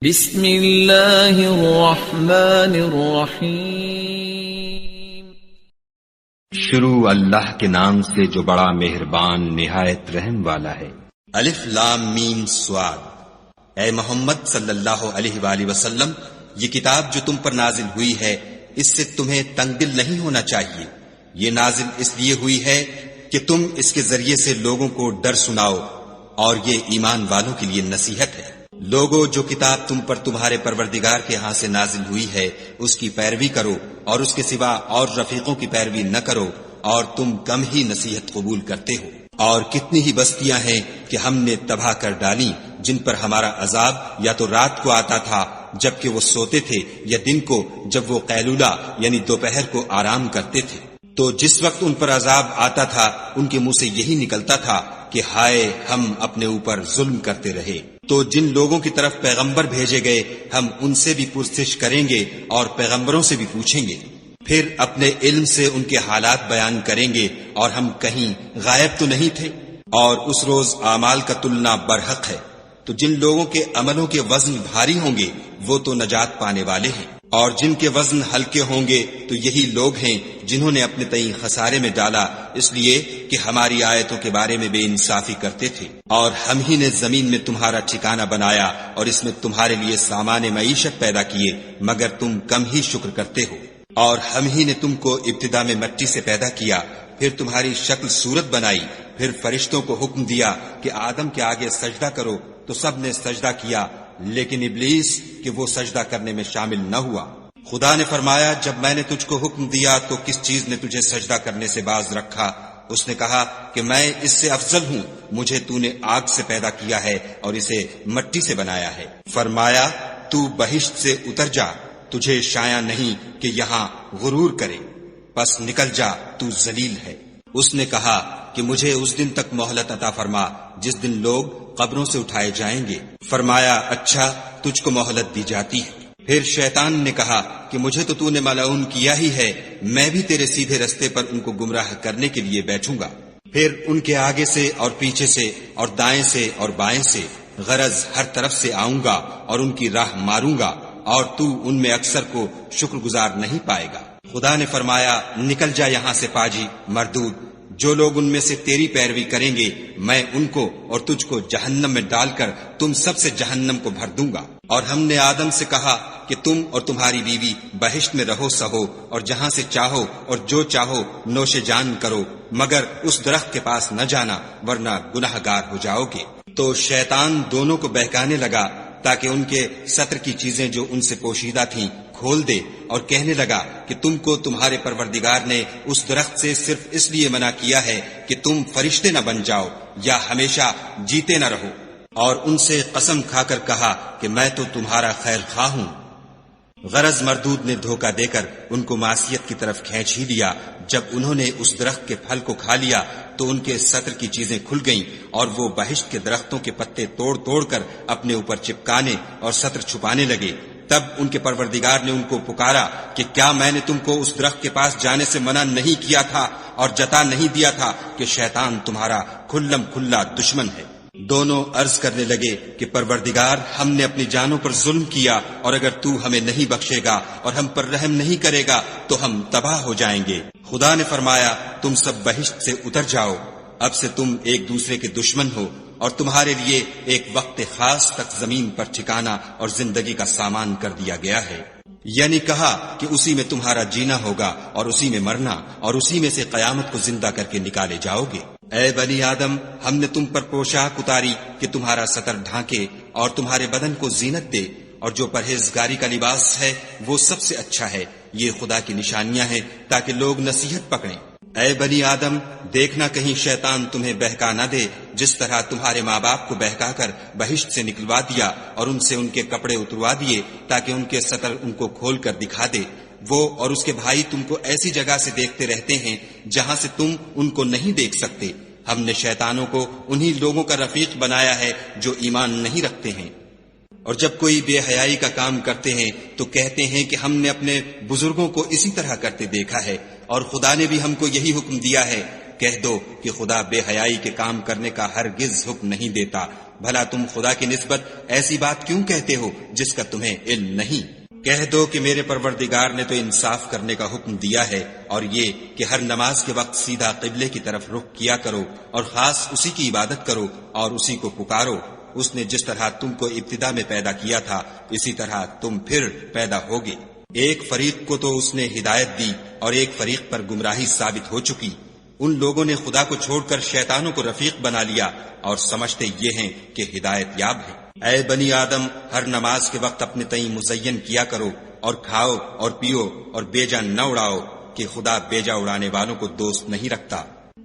بسم اللہ الرحمن الرحیم۔ شروع اللہ کے نام سے جو بڑا مہربان نہایت رحم والا ہے۔ الف لام میم صاد۔ اے محمد صلی اللہ علیہ وآلہ وسلم، یہ کتاب جو تم پر نازل ہوئی ہے اس سے تمہیں تنگ دل نہیں ہونا چاہیے۔ یہ نازل اس لیے ہوئی ہے کہ تم اس کے ذریعے سے لوگوں کو ڈر سناؤ، اور یہ ایمان والوں کے لیے نصیحت ہے۔ لوگوں، جو کتاب تم پر تمہارے پروردگار کے ہاں سے نازل ہوئی ہے اس کی پیروی کرو، اور اس کے سوا اور رفیقوں کی پیروی نہ کرو، اور تم کم ہی نصیحت قبول کرتے ہو۔ اور کتنی ہی بستیاں ہیں کہ ہم نے تباہ کر ڈالی، جن پر ہمارا عذاب یا تو رات کو آتا تھا جبکہ وہ سوتے تھے، یا دن کو جب وہ قیلولہ یعنی دوپہر کو آرام کرتے تھے۔ تو جس وقت ان پر عذاب آتا تھا ان کے منہ سے یہی نکلتا تھا کہ ہائے، ہم اپنے اوپر ظلم کرتے رہے۔ تو جن لوگوں کی طرف پیغمبر بھیجے گئے ہم ان سے بھی پرسش کریں گے اور پیغمبروں سے بھی پوچھیں گے، پھر اپنے علم سے ان کے حالات بیان کریں گے، اور ہم کہیں غائب تو نہیں تھے۔ اور اس روز اعمال کا تلنا برحق ہے، تو جن لوگوں کے عملوں کے وزن بھاری ہوں گے وہ تو نجات پانے والے ہیں، اور جن کے وزن ہلکے ہوں گے تو یہی لوگ ہیں جنہوں نے اپنے تئیں خسارے میں ڈالا، اس لیے کہ ہماری آیتوں کے بارے میں بے انصافی کرتے تھے۔ اور ہم ہی نے زمین میں تمہارا ٹھکانہ بنایا اور اس میں تمہارے لیے سامان معیشت پیدا کیے، مگر تم کم ہی شکر کرتے ہو۔ اور ہم ہی نے تم کو ابتدا میں مٹی سے پیدا کیا، پھر تمہاری شکل صورت بنائی، پھر فرشتوں کو حکم دیا کہ آدم کے آگے سجدہ کرو، تو سب نے سجدہ کیا، لیکن ابلیس کہ وہ سجدہ کرنے میں شامل نہ ہوا۔ خدا نے فرمایا، جب میں نے تجھ کو حکم دیا تو کس چیز نے تجھے سجدہ کرنے سے باز رکھا؟ اس نے کہا کہ میں اس سے افضل ہوں، مجھے تو نے آگ سے پیدا کیا ہے اور اسے مٹی سے بنایا ہے۔ فرمایا، تو بہشت سے اتر جا، تجھے شایع نہیں کہ یہاں غرور کرے، پس نکل جا، تو ذلیل ہے۔ اس نے کہا کہ مجھے اس دن تک مہلت عطا فرما جس دن لوگ قبروں سے اٹھائے جائیں گے۔ فرمایا، اچھا، تجھ کو مہلت دی جاتی ہے۔ پھر شیطان نے کہا کہ مجھے تو نے ملعون کیا ہی ہے، میں بھی تیرے سیدھے رستے پر ان کو گمراہ کرنے کے لیے بیٹھوں گا۔ پھر ان کے آگے سے اور پیچھے سے اور دائیں سے اور بائیں سے، غرض ہر طرف سے آؤں گا اور ان کی راہ ماروں گا، اور تو ان میں اکثر کو شکر گزار نہیں پائے گا۔ خدا نے فرمایا، نکل جا یہاں سے پاجی مردود، جو لوگ ان میں سے تیری پیروی کریں گے میں ان کو اور تجھ کو جہنم میں ڈال کر تم سب سے جہنم کو بھر دوں گا۔ اور ہم نے آدم سے کہا کہ تم اور تمہاری بیوی بہشت میں رہو سہو، اور جہاں سے چاہو اور جو چاہو نوش جان کرو، مگر اس درخت کے پاس نہ جانا ورنہ گناہ گار ہو جاؤ گے۔ تو شیطان دونوں کو بہکانے لگا تاکہ ان کے ستر کی چیزیں جو ان سے پوشیدہ تھیں کھول دے، اور کہنے لگا کہ تم کو تمہارے پروردگار نے اس درخت سے صرف اس لیے منع کیا ہے کہ تم فرشتے نہ بن جاؤ یا ہمیشہ جیتے نہ رہو۔ اور ان سے قسم کھا کر کہا کہ میں تو تمہارا خیر خواہ ہوں۔ غرض مردود نے دھوکہ دے کر ان کو معصیت کی طرف کھینچ ہی لیا۔ جب انہوں نے اس درخت کے پھل کو کھا لیا تو ان کے ستر کی چیزیں کھل گئیں، اور وہ بہشت کے درختوں کے پتے توڑ توڑ کر اپنے اوپر چپکانے اور ستر چھپانے لگے۔ تب ان کے پروردگار نے ان کو پکارا کہ کیا میں نے تم کو اس درخت کے پاس جانے سے منع نہیں کیا تھا اور جتا نہیں دیا تھا کہ شیطان تمہارا کھلم کھلا دشمن ہے؟ دونوں عرض کرنے لگے کہ پروردگار، ہم نے اپنی جانوں پر ظلم کیا، اور اگر تو ہمیں نہیں بخشے گا اور ہم پر رحم نہیں کرے گا تو ہم تباہ ہو جائیں گے۔ خدا نے فرمایا، تم سب بہشت سے اتر جاؤ، اب سے تم ایک دوسرے کے دشمن ہو، اور تمہارے لیے ایک وقت خاص تک زمین پر ٹھکانہ اور زندگی کا سامان کر دیا گیا ہے۔ یعنی کہا کہ اسی میں تمہارا جینا ہوگا اور اسی میں مرنا، اور اسی میں سے قیامت کو زندہ کر کے نکالے جاؤ گے۔ اے بنی آدم، ہم نے تم پر پوشاک اتاری کہ تمہارا ستر ڈھانکے اور تمہارے بدن کو زینت دے، اور جو پرہیزگاری کا لباس ہے وہ سب سے اچھا ہے۔ یہ خدا کی نشانیاں ہیں تاکہ لوگ نصیحت پکڑیں۔ اے بنی آدم، دیکھنا کہیں شیطان تمہیں بہکا نہ دے، جس طرح تمہارے ماں باپ کو بہکا کر بہشت سے نکلوا دیا اور ان سے ان کے کپڑے اتروا دیے تاکہ ان کے ستر ان کو کھول کر دکھا دے۔ وہ اور اس کے بھائی تم کو ایسی جگہ سے دیکھتے رہتے ہیں جہاں سے تم ان کو نہیں دیکھ سکتے۔ ہم نے شیطانوں کو انہی لوگوں کا رفیق بنایا ہے جو ایمان نہیں رکھتے ہیں، اور جب کوئی بے حیائی کا کام کرتے ہیں تو کہتے ہیں کہ ہم نے اپنے بزرگوں کو اسی طرح کرتے دیکھا ہے، اور خدا نے بھی ہم کو یہی حکم دیا ہے۔ کہہ دو کہ خدا بے حیائی کے کام کرنے کا ہرگز حکم نہیں دیتا، بھلا تم خدا کی نسبت ایسی بات کیوں کہتے ہو جس کا تمہیں علم نہیں؟ کہہ دو کہ میرے پروردگار نے تو انصاف کرنے کا حکم دیا ہے، اور یہ کہ ہر نماز کے وقت سیدھا قبلے کی طرف رخ کیا کرو اور خاص اسی کی عبادت کرو اور اسی کو پکارو۔ اس نے جس طرح تم کو ابتدا میں پیدا کیا تھا اسی طرح تم پھر پیدا ہوگے۔ ایک فریق کو تو اس نے ہدایت دی اور ایک فریق پر گمراہی ثابت ہو چکی۔ ان لوگوں نے خدا کو چھوڑ کر شیطانوں کو رفیق بنا لیا اور سمجھتے یہ ہیں کہ ہدایت یاب ہے۔ اے بنی آدم، ہر نماز کے وقت اپنے تئیں مزین کیا کرو اور کھاؤ اور پیو اور بیجا نہ اڑاؤ کہ خدا بیجا اڑانے والوں کو دوست نہیں رکھتا۔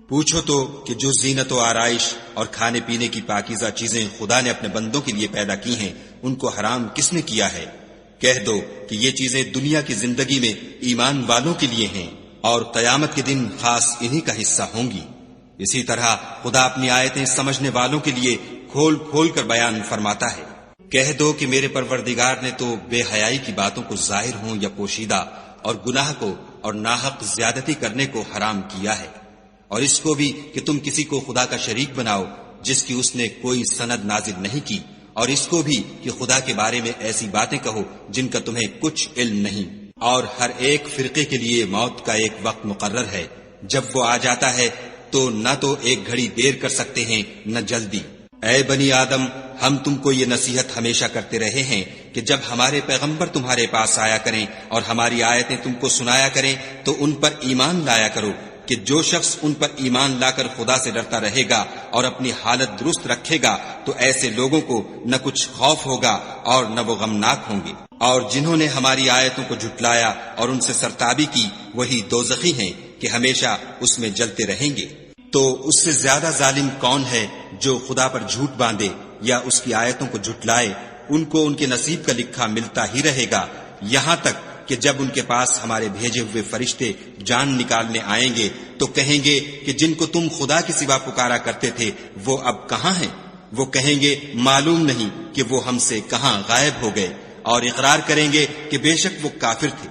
پوچھو تو کہ جو زینت و آرائش اور کھانے پینے کی پاکیزہ چیزیں خدا نے اپنے بندوں کے لیے پیدا کی ہیں ان کو حرام کس نے کیا ہے؟ کہہ دو کہ یہ چیزیں دنیا کی زندگی میں ایمان والوں کے لیے ہیں اور قیامت کے دن خاص انہی کا حصہ ہوں گی۔ اسی طرح خدا اپنی آیتیں سمجھنے والوں کے لیے کھول کھول کر بیان فرماتا ہے۔ کہہ دو کہ میرے پروردگار نے تو بے حیائی کی باتوں کو ظاہر ہوں یا پوشیدہ اور گناہ کو اور ناحق زیادتی کرنے کو حرام کیا ہے، اور اس کو بھی کہ تم کسی کو خدا کا شریک بناؤ جس کی اس نے کوئی سند نازل نہیں کی، اور اس کو بھی کہ خدا کے بارے میں ایسی باتیں کہو جن کا تمہیں کچھ علم نہیں۔ اور ہر ایک فرقے کے لیے موت کا ایک وقت مقرر ہے، جب وہ آ جاتا ہے تو نہ تو ایک گھڑی دیر کر سکتے ہیں نہ جلدی۔ اے بنی آدم، ہم تم کو یہ نصیحت ہمیشہ کرتے رہے ہیں کہ جب ہمارے پیغمبر تمہارے پاس آیا کریں اور ہماری آیتیں تم کو سنایا کریں تو ان پر ایمان لایا کرو، کہ جو شخص ان پر ایمان لا کر خدا سے ڈرتا رہے گا اور اپنی حالت درست رکھے گا تو ایسے لوگوں کو نہ کچھ خوف ہوگا اور نہ وہ غمناک ہوں گے، اور جنہوں نے ہماری آیتوں کو جھٹلایا اور ان سے سرتابی کی وہی دوزخی ہیں کہ ہمیشہ اس میں جلتے رہیں گے۔ تو اس سے زیادہ ظالم کون ہے جو خدا پر جھوٹ باندھے یا اس کی آیتوں کو جھٹلائے؟ ان کو ان کے نصیب کا لکھا ملتا ہی رہے گا، یہاں تک کہ جب ان کے پاس ہمارے بھیجے ہوئے فرشتے جان نکالنے آئیں گے تو کہیں گے کہ جن کو تم خدا کے سوا پکارا کرتے تھے وہ اب کہاں ہیں؟ وہ کہیں گے معلوم نہیں کہ وہ ہم سے کہاں غائب ہو گئے، اور اقرار کریں گے کہ بے شک وہ کافر تھے۔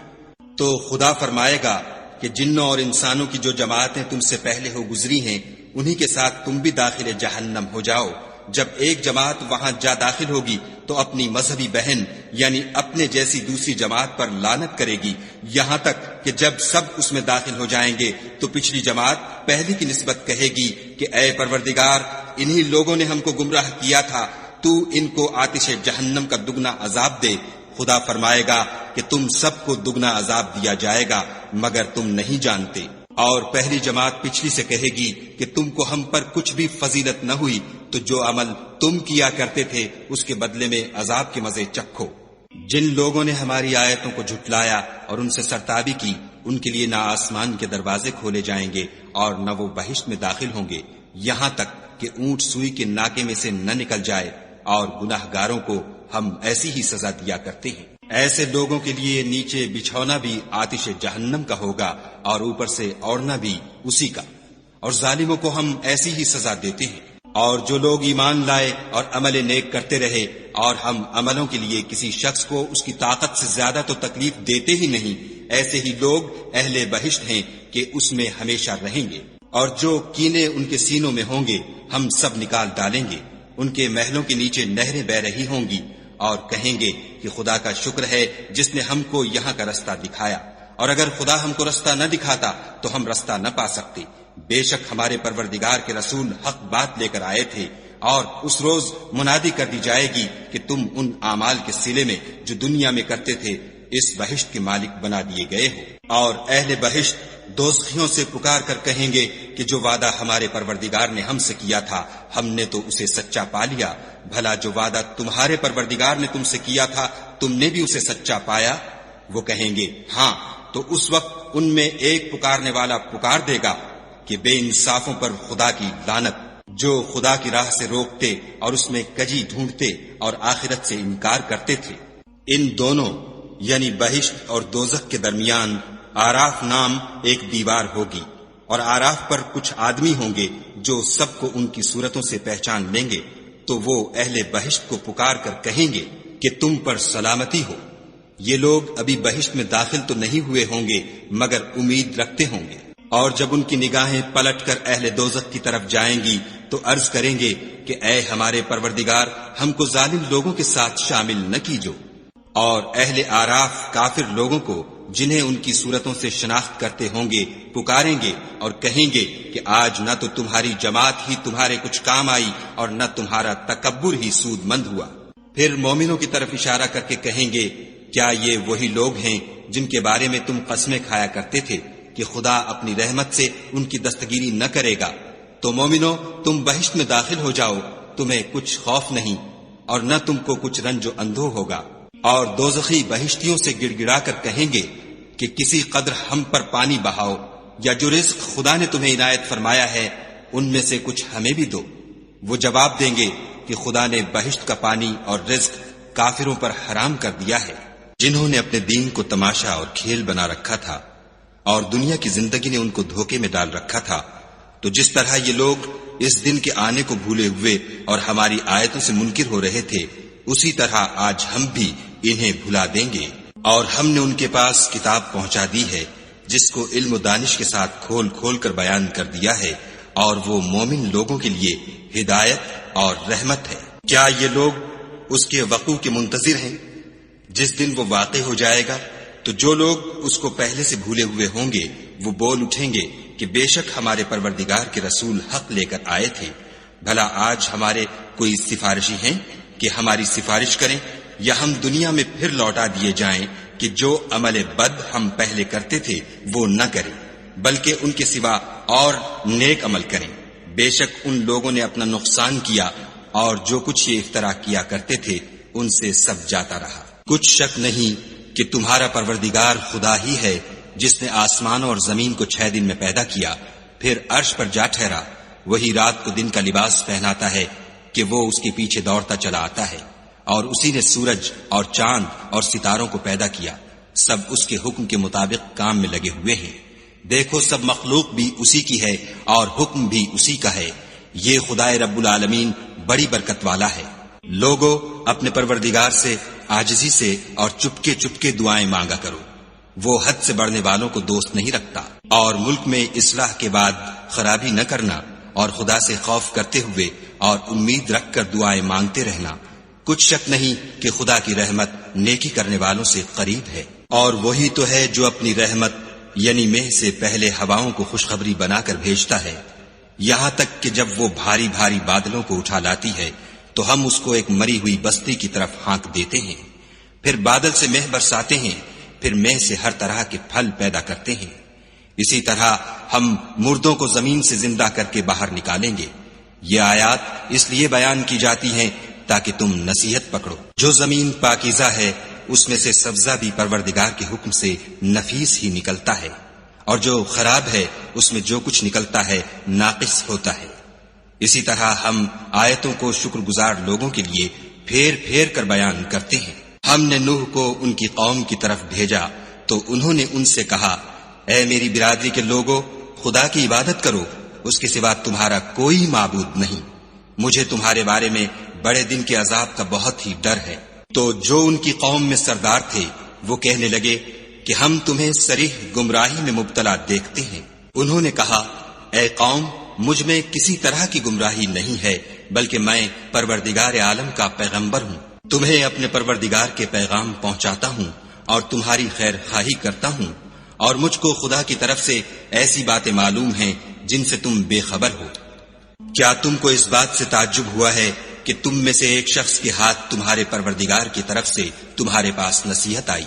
تو خدا فرمائے گا کہ جنوں اور انسانوں کی جو جماعتیں تم سے پہلے ہو گزری ہیں انہی کے ساتھ تم بھی داخل جہنم ہو جاؤ۔ جب ایک جماعت وہاں جا داخل ہوگی تو اپنی مذہبی بہن یعنی اپنے جیسی دوسری جماعت پر لعنت کرے گی، یہاں تک کہ جب سب اس میں داخل ہو جائیں گے تو پچھلی جماعت پہلی کی نسبت کہے گی کہ اے پروردگار، انہی لوگوں نے ہم کو گمراہ کیا تھا، تو ان کو آتش جہنم کا دگنا عذاب دے۔ خدا فرمائے گا کہ تم سب کو دگنا عذاب دیا جائے گا مگر تم نہیں جانتے۔ اور پہلی جماعت پچھلی سے کہے گی کہ تم کو ہم پر کچھ بھی فضیلت نہ ہوئی، تو جو عمل تم کیا کرتے تھے اس کے بدلے میں عذاب کے مزے چکھو۔ جن لوگوں نے ہماری آیتوں کو جھٹلایا اور ان سے سرتابی کی ان کے لیے نہ آسمان کے دروازے کھولے جائیں گے اور نہ وہ بہشت میں داخل ہوں گے، یہاں تک کہ اونٹ سوئی کے ناکے میں سے نہ نکل جائے، اور گناہ گاروں کو ہم ایسی ہی سزا دیا کرتے ہیں۔ ایسے لوگوں کے لیے نیچے بچھونا بھی آتش جہنم کا ہوگا اور اوپر سے اوڑھنا بھی اسی کا، اور ظالموں کو ہم ایسی ہی سزا دیتے ہیں۔ اور جو لوگ ایمان لائے اور عمل نیک کرتے رہے اور ہم عملوں کے لیے کسی شخص کو اس کی طاقت سے زیادہ تو تکلیف دیتے ہی نہیں، ایسے ہی لوگ اہل بہشت ہیں کہ اس میں ہمیشہ رہیں گے، اور جو کینے ان کے سینوں میں ہوں گے ہم سب نکال ڈالیں گے۔ ان کے محلوں کے نیچے نہریں بہ رہی ہوں گی اور کہیں گے کہ خدا کا شکر ہے جس نے ہم کو یہاں کا رستہ دکھایا، اور اگر خدا ہم کو رستہ نہ دکھاتا تو ہم رستہ نہ پا سکتے۔ بے شک ہمارے پروردگار کے رسول حق بات لے کر آئے تھے، اور اس روز منادی کر دی جائے گی کہ تم ان اعمال کے صلے میں جو دنیا میں کرتے تھے اس بہشت کے مالک بنا دیے گئے ہو۔ اور اہل بہشت دوزخیوں سے پکار کر کہیں گے کہ جو وعدہ ہمارے پروردگار نے ہم سے کیا تھا ہم نے تو اسے سچا پا لیا، بھلا جو وعدہ تمہارے پروردگار نے تم سے کیا تھا تم نے بھی اسے سچا پایا؟ وہ کہیں گے ہاں، تو اس وقت ان میں ایک پکارنے والا پکار دے گا کہ بے انصافوں پر خدا کی لعنت، جو خدا کی راہ سے روکتے اور اس میں کجی ڈھونڈتے اور آخرت سے انکار کرتے تھے۔ ان دونوں یعنی بہشت اور دوزخ کے درمیان آراف نام ایک دیوار ہوگی، اور آراف پر کچھ آدمی ہوں گے جو سب کو ان کی صورتوں سے پہچان لیں گے، تو وہ اہل بہشت کو پکار کر کہیں گے کہ تم پر سلامتی ہو۔ یہ لوگ ابھی بہشت میں داخل تو نہیں ہوئے ہوں گے مگر امید رکھتے ہوں گے۔ اور جب ان کی نگاہیں پلٹ کر اہل دوزخ کی طرف جائیں گی تو عرض کریں گے کہ اے ہمارے پروردگار، ہم کو ظالم لوگوں کے ساتھ شامل نہ کیجو۔ اور اہل آراف کافر لوگوں کو جنہیں ان کی صورتوں سے شناخت کرتے ہوں گے پکاریں گے اور کہیں گے کہ آج نہ تو تمہاری جماعت ہی تمہارے کچھ کام آئی اور نہ تمہارا تکبر ہی سود مند ہوا۔ پھر مومنوں کی طرف اشارہ کر کے کہیں گے کیا یہ وہی لوگ ہیں جن کے بارے میں تم قسمیں کھایا کرتے تھے کہ خدا اپنی رحمت سے ان کی دستگیری نہ کرے گا؟ تو مومنو، تم بہشت میں داخل ہو جاؤ، تمہیں کچھ خوف نہیں اور نہ تم کو کچھ رنج و اندوہ ہوگا۔ اور دوزخی بہشتیوں سے گڑ گڑا کر کہیں گے کہ کسی قدر ہم پر پانی بہاؤ، یا جو رزق خدا نے تمہیں عنایت فرمایا ہے ان میں سے کچھ ہمیں بھی دو۔ وہ جواب دیں گے کہ خدا نے بہشت کا پانی اور رزق کافروں پر حرام کر دیا ہے، جنہوں نے اپنے دین کو تماشا اور کھیل بنا رکھا تھا اور دنیا کی زندگی نے ان کو دھوکے میں ڈال رکھا تھا۔ تو جس طرح یہ لوگ اس دن کے آنے کو بھولے ہوئے اور ہماری آیتوں سے منکر ہو رہے تھے، اسی طرح آج ہم بھی انہیں بھلا دیں گے۔ اور ہم نے ان کے پاس کتاب پہنچا دی ہے جس کو علم و دانش کے ساتھ کھول کھول کر بیان کر دیا ہے، اور وہ مومن لوگوں کے لیے ہدایت اور رحمت ہے۔ کیا یہ لوگ اس کے وقوع کے منتظر ہیں؟ جس دن وہ واقع ہو جائے گا تو جو لوگ اس کو پہلے سے بھولے ہوئے ہوں گے وہ بول اٹھیں گے کہ بے شک ہمارے پروردگار کے رسول حق لے کر آئے تھے۔ بھلا آج ہمارے کوئی سفارشی ہیں کہ ہماری سفارش کریں، یا ہم دنیا میں پھر لوٹا دیے جائیں کہ جو عمل بد ہم پہلے کرتے تھے وہ نہ کریں، بلکہ ان کے سوا اور نیک عمل کریں۔ بے شک ان لوگوں نے اپنا نقصان کیا اور جو کچھ یہ افترا کیا کرتے تھے ان سے سب جاتا رہا۔ کچھ شک نہیں کہ تمہارا پروردگار خدا ہی ہے جس نے آسمانوں اور زمین کو 6 دن میں پیدا کیا، پھر عرش پر جا ٹھہرا۔ وہی رات کو دن کا لباس پہناتا ہے کہ وہ اس کے پیچھے دوڑتا چلا آتا ہے، اور اسی نے سورج اور چاند اور ستاروں کو پیدا کیا، سب اس کے حکم کے مطابق کام میں لگے ہوئے ہیں۔ دیکھو سب مخلوق بھی اسی کی ہے اور حکم بھی اسی کا ہے۔ یہ خدائے رب العالمین بڑی برکت والا ہے۔ لوگو اپنے پروردگار سے عاجزی سے اور چپکے چپکے دعائیں مانگا کرو، وہ حد سے بڑھنے والوں کو دوست نہیں رکھتا۔ اور ملک میں اصلاح کے بعد خرابی نہ کرنا، اور خدا سے خوف کرتے ہوئے اور امید رکھ کر دعائیں مانگتے رہنا۔ کچھ شک نہیں کہ خدا کی رحمت نیکی کرنے والوں سے قریب ہے۔ اور وہی تو ہے جو اپنی رحمت یعنی مہ سے پہلے ہواؤں کو خوشخبری بنا کر بھیجتا ہے، یہاں تک کہ جب وہ بھاری بھاری بادلوں کو اٹھا لاتی ہے تو ہم اس کو ایک مری ہوئی بستی کی طرف ہانک دیتے ہیں، پھر بادل سے مہ برساتے ہیں، پھر مہ سے ہر طرح کے پھل پیدا کرتے ہیں۔ اسی طرح ہم مردوں کو زمین سے زندہ کر کے باہر نکالیں گے۔ یہ آیات اس لیے بیان کی جاتی ہیں تاکہ تم نصیحت پکڑو۔ جو زمین پاکیزہ ہے اس میں سے سبزہ بھی پروردگار کے حکم سے نفیس ہی نکلتا ہے، اور جو خراب ہے اس میں جو کچھ نکلتا ہے ناقص ہوتا ہے۔ اسی طرح ہم آیتوں کو شکر گزار لوگوں کے لیے پھیر پھیر کر بیان کرتے ہیں۔ ہم نے نوح کو ان کی قوم کی طرف بھیجا تو انہوں نے ان سے کہا، اے میری برادری کے لوگوں، خدا کی عبادت کرو، اس کے سوا تمہارا کوئی معبود نہیں، مجھے تمہارے بارے میں بڑے دن کے عذاب کا بہت ہی ڈر ہے۔ تو جو ان کی قوم میں سردار تھے وہ کہنے لگے کہ ہم تمہیں صریح گمراہی میں مبتلا دیکھتے ہیں۔ انہوں نے کہا، اے قوم، مجھ میں کسی طرح کی گمراہی نہیں ہے، بلکہ میں پروردگار عالم کا پیغمبر ہوں، تمہیں اپنے پروردگار کے پیغام پہنچاتا ہوں اور تمہاری خیر خواہی کرتا ہوں، اور مجھ کو خدا کی طرف سے ایسی باتیں معلوم ہیں جن سے تم بے خبر ہو۔ کیا تم کو اس بات سے تعجب ہوا ہے کہ تم میں سے ایک شخص کے ہاتھ تمہارے پروردگار کی طرف سے تمہارے پاس نصیحت آئی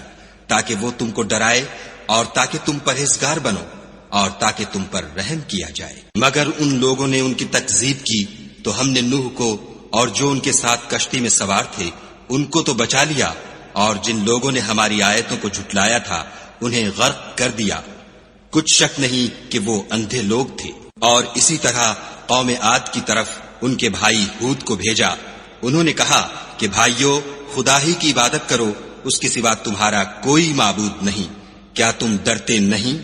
تاکہ وہ تم کو ڈرائے اور تاکہ تم پرہیزگار بنو اور تاکہ تم پر رحم کیا جائے؟ مگر ان لوگوں نے ان کی تکذیب کی تو ہم نے نوح کو اور جو ان کے ساتھ کشتی میں سوار تھے ان کو تو بچا لیا، اور جن لوگوں نے ہماری آیتوں کو جھٹلایا تھا انہیں غرق کر دیا۔ کچھ شک نہیں کہ وہ اندھے لوگ تھے۔ اور اسی طرح قوم عاد کی طرف ان کے بھائی ہود کو بھیجا، انہوں نے کہا کہ بھائیو، خدا ہی کی عبادت کرو، اس کے سوا تمہارا کوئی معبود نہیں، کیا تم ڈرتے نہیں؟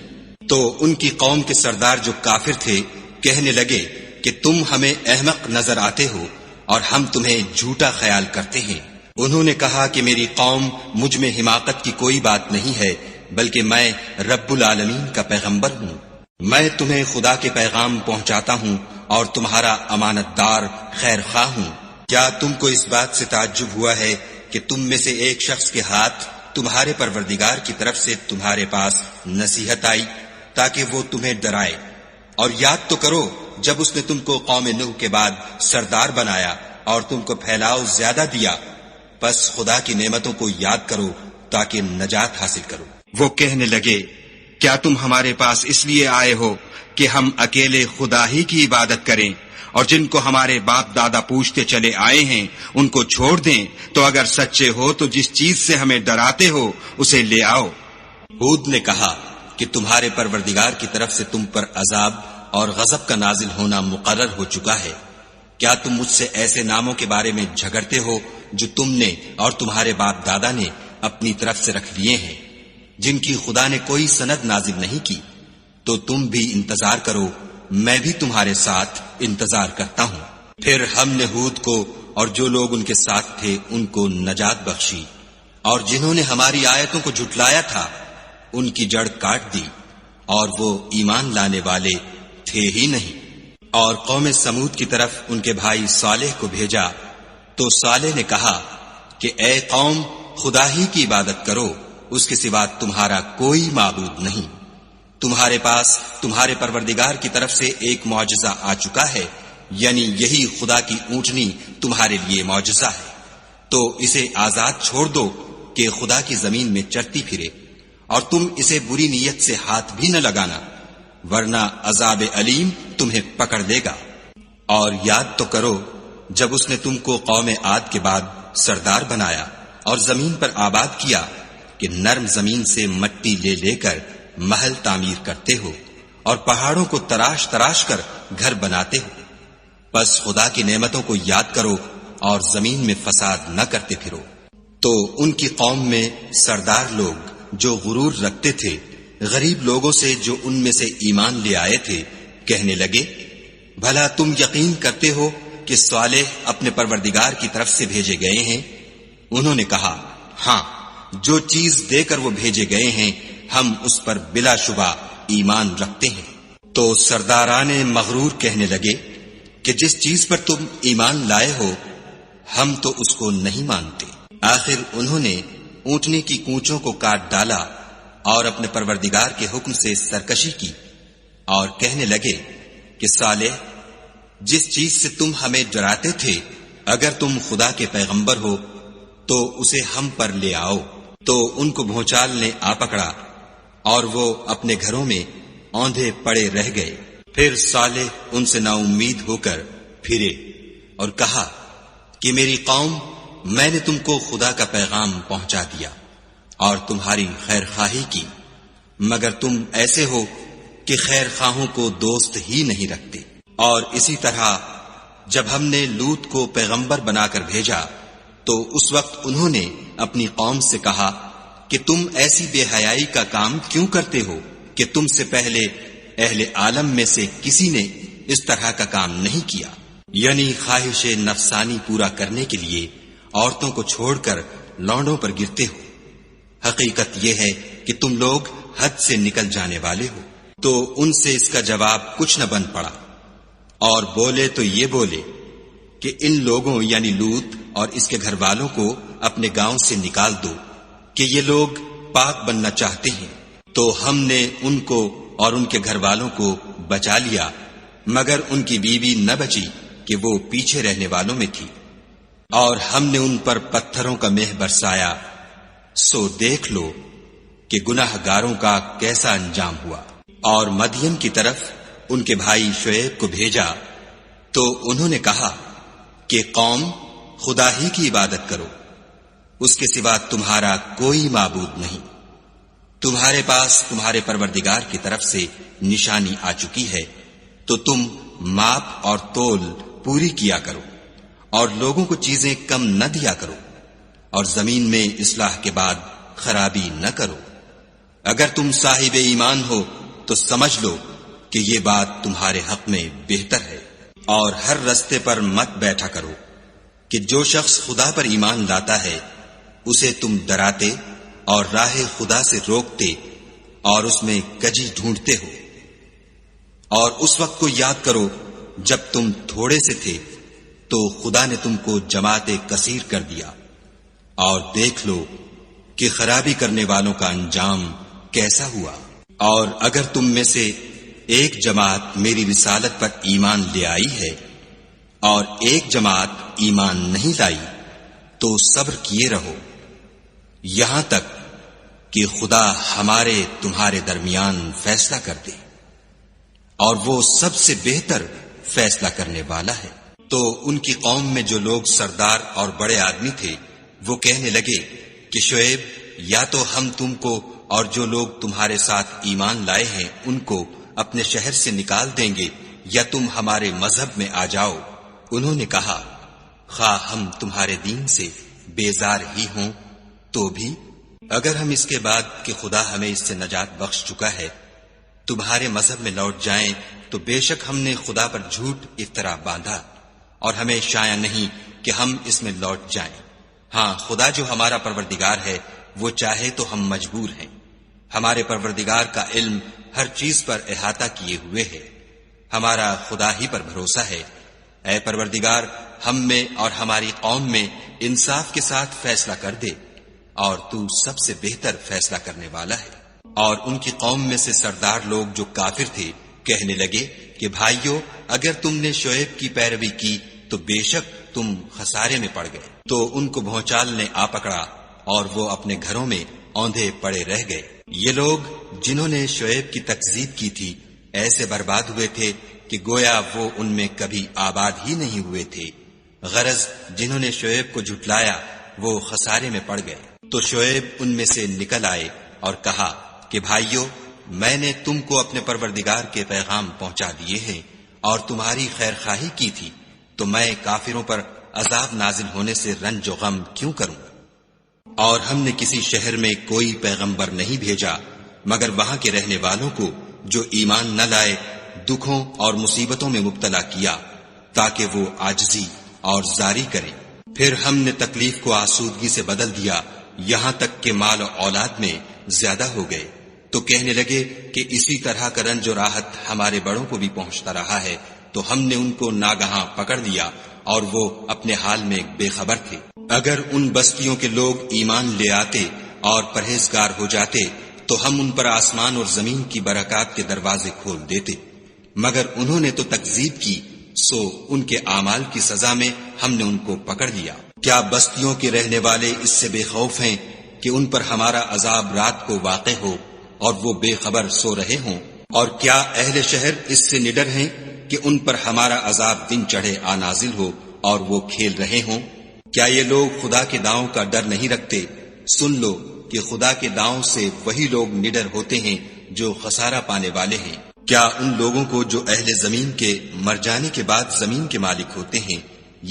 تو ان کی قوم کے سردار جو کافر تھے کہنے لگے کہ تم ہمیں احمق نظر آتے ہو اور ہم تمہیں جھوٹا خیال کرتے ہیں۔ انہوں نے کہا کہ میری قوم مجھ میں حماقت کی کوئی بات نہیں ہے، بلکہ میں رب العالمین کا پیغمبر ہوں۔ میں تمہیں خدا کے پیغام پہنچاتا ہوں اور تمہارا امانت دار خیر خواہ ہوں۔ کیا تم کو اس بات سے تعجب ہوا ہے کہ تم میں سے ایک شخص کے ہاتھ تمہارے پروردگار کی طرف سے تمہارے پاس نصیحت آئی تاکہ وہ تمہیں ڈرائے؟ اور یاد تو کرو جب اس نے تم کو قوم نوح کے بعد سردار بنایا اور تم کو پھیلاؤ زیادہ دیا، بس خدا کی نعمتوں کو یاد کرو تاکہ نجات حاصل کرو۔ وہ کہنے لگے، کیا تم ہمارے پاس اس لیے آئے ہو کہ ہم اکیلے خدا ہی کی عبادت کریں اور جن کو ہمارے باپ دادا پوچھتے چلے آئے ہیں ان کو چھوڑ دیں؟ تو اگر سچے ہو تو جس چیز سے ہمیں ڈراتے ہو اسے لے آؤ۔ ہود نے کہا کہ تمہارے پروردگار کی طرف سے تم پر عذاب اور غضب کا نازل ہونا مقرر ہو چکا ہے۔ کیا تم مجھ سے ایسے ناموں کے بارے میں جھگڑتے ہو جو تم نے اور تمہارے باپ دادا نے اپنی طرف سے رکھ لیے ہیں، جن کی خدا نے کوئی سند نازل نہیں کی؟ تو تم بھی انتظار کرو، میں بھی تمہارے ساتھ انتظار کرتا ہوں۔ پھر ہم نے ہود کو اور جو لوگ ان کے ساتھ تھے ان کو نجات بخشی، اور جنہوں نے ہماری آیتوں کو جھٹلایا تھا ان کی جڑ کاٹ دی، اور وہ ایمان لانے والے تھے ہی نہیں۔ اور قوم سمود کی طرف ان کے بھائی صالح کو بھیجا تو صالح نے کہا کہ اے قوم، خدا ہی کی عبادت کرو، اس کے سوا تمہارا کوئی معبود نہیں۔ تمہارے پاس تمہارے پروردگار کی طرف سے ایک معجزہ آ چکا ہے، یعنی یہی خدا کی اونٹنی تمہارے لیے معجزہ ہے، تو اسے آزاد چھوڑ دو کہ خدا کی زمین میں چرتی پھرے، اور تم اسے بری نیت سے ہاتھ بھی نہ لگانا، ورنہ عذاب علیم تمہیں پکڑ لے گا۔ اور یاد تو کرو جب اس نے تم کو قوم عاد کے بعد سردار بنایا اور زمین پر آباد کیا کہ نرم زمین سے مٹی لے لے کر محل تعمیر کرتے ہو اور پہاڑوں کو تراش تراش کر گھر بناتے ہو۔ بس خدا کی نعمتوں کو یاد کرو اور زمین میں فساد نہ کرتے پھرو۔ تو ان کی قوم میں سردار لوگ جو غرور رکھتے تھے غریب لوگوں سے جو ان میں سے ایمان لے آئے تھے کہنے لگے، بھلا تم یقین کرتے ہو کہ صالح اپنے پروردگار کی طرف سے بھیجے گئے ہیں؟ انہوں نے کہا، ہاں، جو چیز دے کر وہ بھیجے گئے ہیں ہم اس پر بلا شبہ ایمان رکھتے ہیں۔ تو سرداران مغرور کہنے لگے کہ جس چیز پر تم ایمان لائے ہو ہم تو اس کو نہیں مانتے۔ آخر انہوں نے اونٹنی کی کونچوں کو کاٹ ڈالا اور اپنے پروردگار کے حکم سے سرکشی کی، اور کہنے لگے کہ صالح، جس چیز سے تم ہمیں ڈراتے تھے اگر تم خدا کے پیغمبر ہو تو اسے ہم پر لے آؤ۔ تو ان کو بھونچال نے آ پکڑا اور وہ اپنے گھروں میں اوندھے پڑے رہ گئے۔ پھر صالح ان سے نا امید ہو کر پھرے اور کہا کہ میری قوم، میں نے تم کو خدا کا پیغام پہنچا دیا اور تمہاری خیر خواہی کی، مگر تم ایسے ہو کہ خیر خواہوں کو دوست ہی نہیں رکھتے۔ اور اسی طرح جب ہم نے لوط کو پیغمبر بنا کر بھیجا تو اس وقت انہوں نے اپنی قوم سے کہا کہ تم ایسی بے حیائی کا کام کیوں کرتے ہو کہ تم سے پہلے اہل عالم میں سے کسی نے اس طرح کا کام نہیں کیا، یعنی خواہش نفسانی پورا کرنے کے لیے عورتوں کو چھوڑ کر لونڈوں پر گرتے ہو۔ حقیقت یہ ہے کہ تم لوگ حد سے نکل جانے والے ہو۔ تو ان سے اس کا جواب کچھ نہ بن پڑا، اور بولے تو یہ بولے کہ ان لوگوں یعنی لوط اور اس کے گھر والوں کو اپنے گاؤں سے نکال دو کہ یہ لوگ پاک بننا چاہتے ہیں۔ تو ہم نے ان کو اور ان کے گھر والوں کو بچا لیا، مگر ان کی بیوی نہ بچی کہ وہ پیچھے رہنے والوں میں تھی، اور ہم نے ان پر پتھروں کا مہ برسایا، سو دیکھ لو کہ گناہ گاروں کا کیسا انجام ہوا۔ اور مدین کی طرف ان کے بھائی شعیب کو بھیجا تو انہوں نے کہا کہ قوم، خدا ہی کی عبادت کرو، اس کے سوا تمہارا کوئی معبود نہیں۔ تمہارے پاس تمہارے پروردگار کی طرف سے نشانی آ چکی ہے، تو تم ماپ اور تول پوری کیا کرو اور لوگوں کو چیزیں کم نہ دیا کرو، اور زمین میں اصلاح کے بعد خرابی نہ کرو۔ اگر تم صاحب ایمان ہو تو سمجھ لو کہ یہ بات تمہارے حق میں بہتر ہے، اور ہر رستے پر مت بیٹھا کرو کہ جو شخص خدا پر ایمان لاتا ہے اسے تم ڈراتے اور راہ خدا سے روکتے اور اس میں کجی ڈھونڈتے ہو۔ اور اس وقت کو یاد کرو جب تم تھوڑے سے تھے تو خدا نے تم کو جماعت کثیر کر دیا، اور دیکھ لو کہ خرابی کرنے والوں کا انجام کیسا ہوا۔ اور اگر تم میں سے ایک جماعت میری رسالت پر ایمان لے آئی ہے اور ایک جماعت ایمان نہیں لائی تو صبر کیے رہو یہاں تک کہ خدا ہمارے تمہارے درمیان فیصلہ کر دے، اور وہ سب سے بہتر فیصلہ کرنے والا ہے۔ تو ان کی قوم میں جو لوگ سردار اور بڑے آدمی تھے وہ کہنے لگے کہ شعیب، یا تو ہم تم کو اور جو لوگ تمہارے ساتھ ایمان لائے ہیں ان کو اپنے شہر سے نکال دیں گے، یا تم ہمارے مذہب میں آ جاؤ۔ انہوں نے کہا، خواہ ہم تمہارے دین سے بیزار ہی ہوں تو بھی اگر ہم اس کے بعد کہ خدا ہمیں اس سے نجات بخش چکا ہے تمہارے مذہب میں لوٹ جائیں تو بے شک ہم نے خدا پر جھوٹ افطرا باندھا، اور ہمیں شایع نہیں کہ ہم اس میں لوٹ جائیں۔ ہاں، خدا جو ہمارا پروردگار ہے وہ چاہے تو ہم مجبور ہیں۔ ہمارے پروردگار کا علم ہر چیز پر احاطہ کیے ہوئے ہے، ہمارا خدا ہی پر بھروسہ ہے۔ اے پروردگار، ہم میں اور ہماری قوم میں انصاف کے ساتھ فیصلہ کر دے، اور تو سب سے بہتر فیصلہ کرنے والا ہے۔ اور ان کی قوم میں سے سردار لوگ جو کافر تھے کہنے لگے کہ بھائیو، اگر تم نے شعیب کی پیروی کی تو بے شک تم خسارے میں پڑ گئے۔ تو ان کو بھونچال نے آ پکڑا اور وہ اپنے گھروں میں اوندھے پڑے رہ گئے۔ یہ لوگ جنہوں نے شعیب کی تکذیب کی تھی ایسے برباد ہوئے تھے کہ گویا وہ ان میں کبھی آباد ہی نہیں ہوئے تھے۔ غرض جنہوں نے شعیب کو جھٹلایا وہ خسارے میں پڑ گئے۔ تو شعیب ان میں سے نکل آئے اور کہا کہ بھائیو، میں نے تم کو اپنے پروردگار کے پیغام پہنچا دیے ہیں اور تمہاری خیر خواہی کی تھی، تو میں کافروں پر عذاب نازل ہونے سے رنج و غم کیوں کروں؟ اور ہم نے کسی شہر میں کوئی پیغمبر نہیں بھیجا مگر وہاں کے رہنے والوں کو جو ایمان نہ لائے دکھوں اور مصیبتوں میں مبتلا کیا تاکہ وہ عاجزی اور زاری کریں۔ پھر ہم نے تکلیف کو آسودگی سے بدل دیا، یہاں تک کہ مال و اولاد میں زیادہ ہو گئے۔ تو کہنے لگے کہ اسی طرح کا رنج و راحت ہمارے بڑوں کو بھی پہنچتا رہا ہے، تو ہم نے ان کو ناگہاں پکڑ لیا اور وہ اپنے حال میں بے خبر تھے۔ اگر ان بستیوں کے لوگ ایمان لے آتے اور پرہیزگار ہو جاتے تو ہم ان پر آسمان اور زمین کی برکات کے دروازے کھول دیتے، مگر انہوں نے تو تکذیب کی، سو ان کے اعمال کی سزا میں ہم نے ان کو پکڑ لیا۔ کیا بستیوں کے رہنے والے اس سے بے خوف ہیں کہ ان پر ہمارا عذاب رات کو واقع ہو اور وہ بے خبر سو رہے ہوں؟ اور کیا اہل شہر اس سے نڈر ہیں کہ ان پر ہمارا عذاب دن چڑھے آ نازل ہو اور وہ کھیل رہے ہوں؟ کیا یہ لوگ خدا کے داؤں کا ڈر نہیں رکھتے؟ سن لو کہ خدا کے داؤں سے وہی لوگ نڈر ہوتے ہیں جو خسارہ پانے والے ہیں۔ کیا ان لوگوں کو جو اہل زمین کے مر جانے کے بعد زمین کے مالک ہوتے ہیں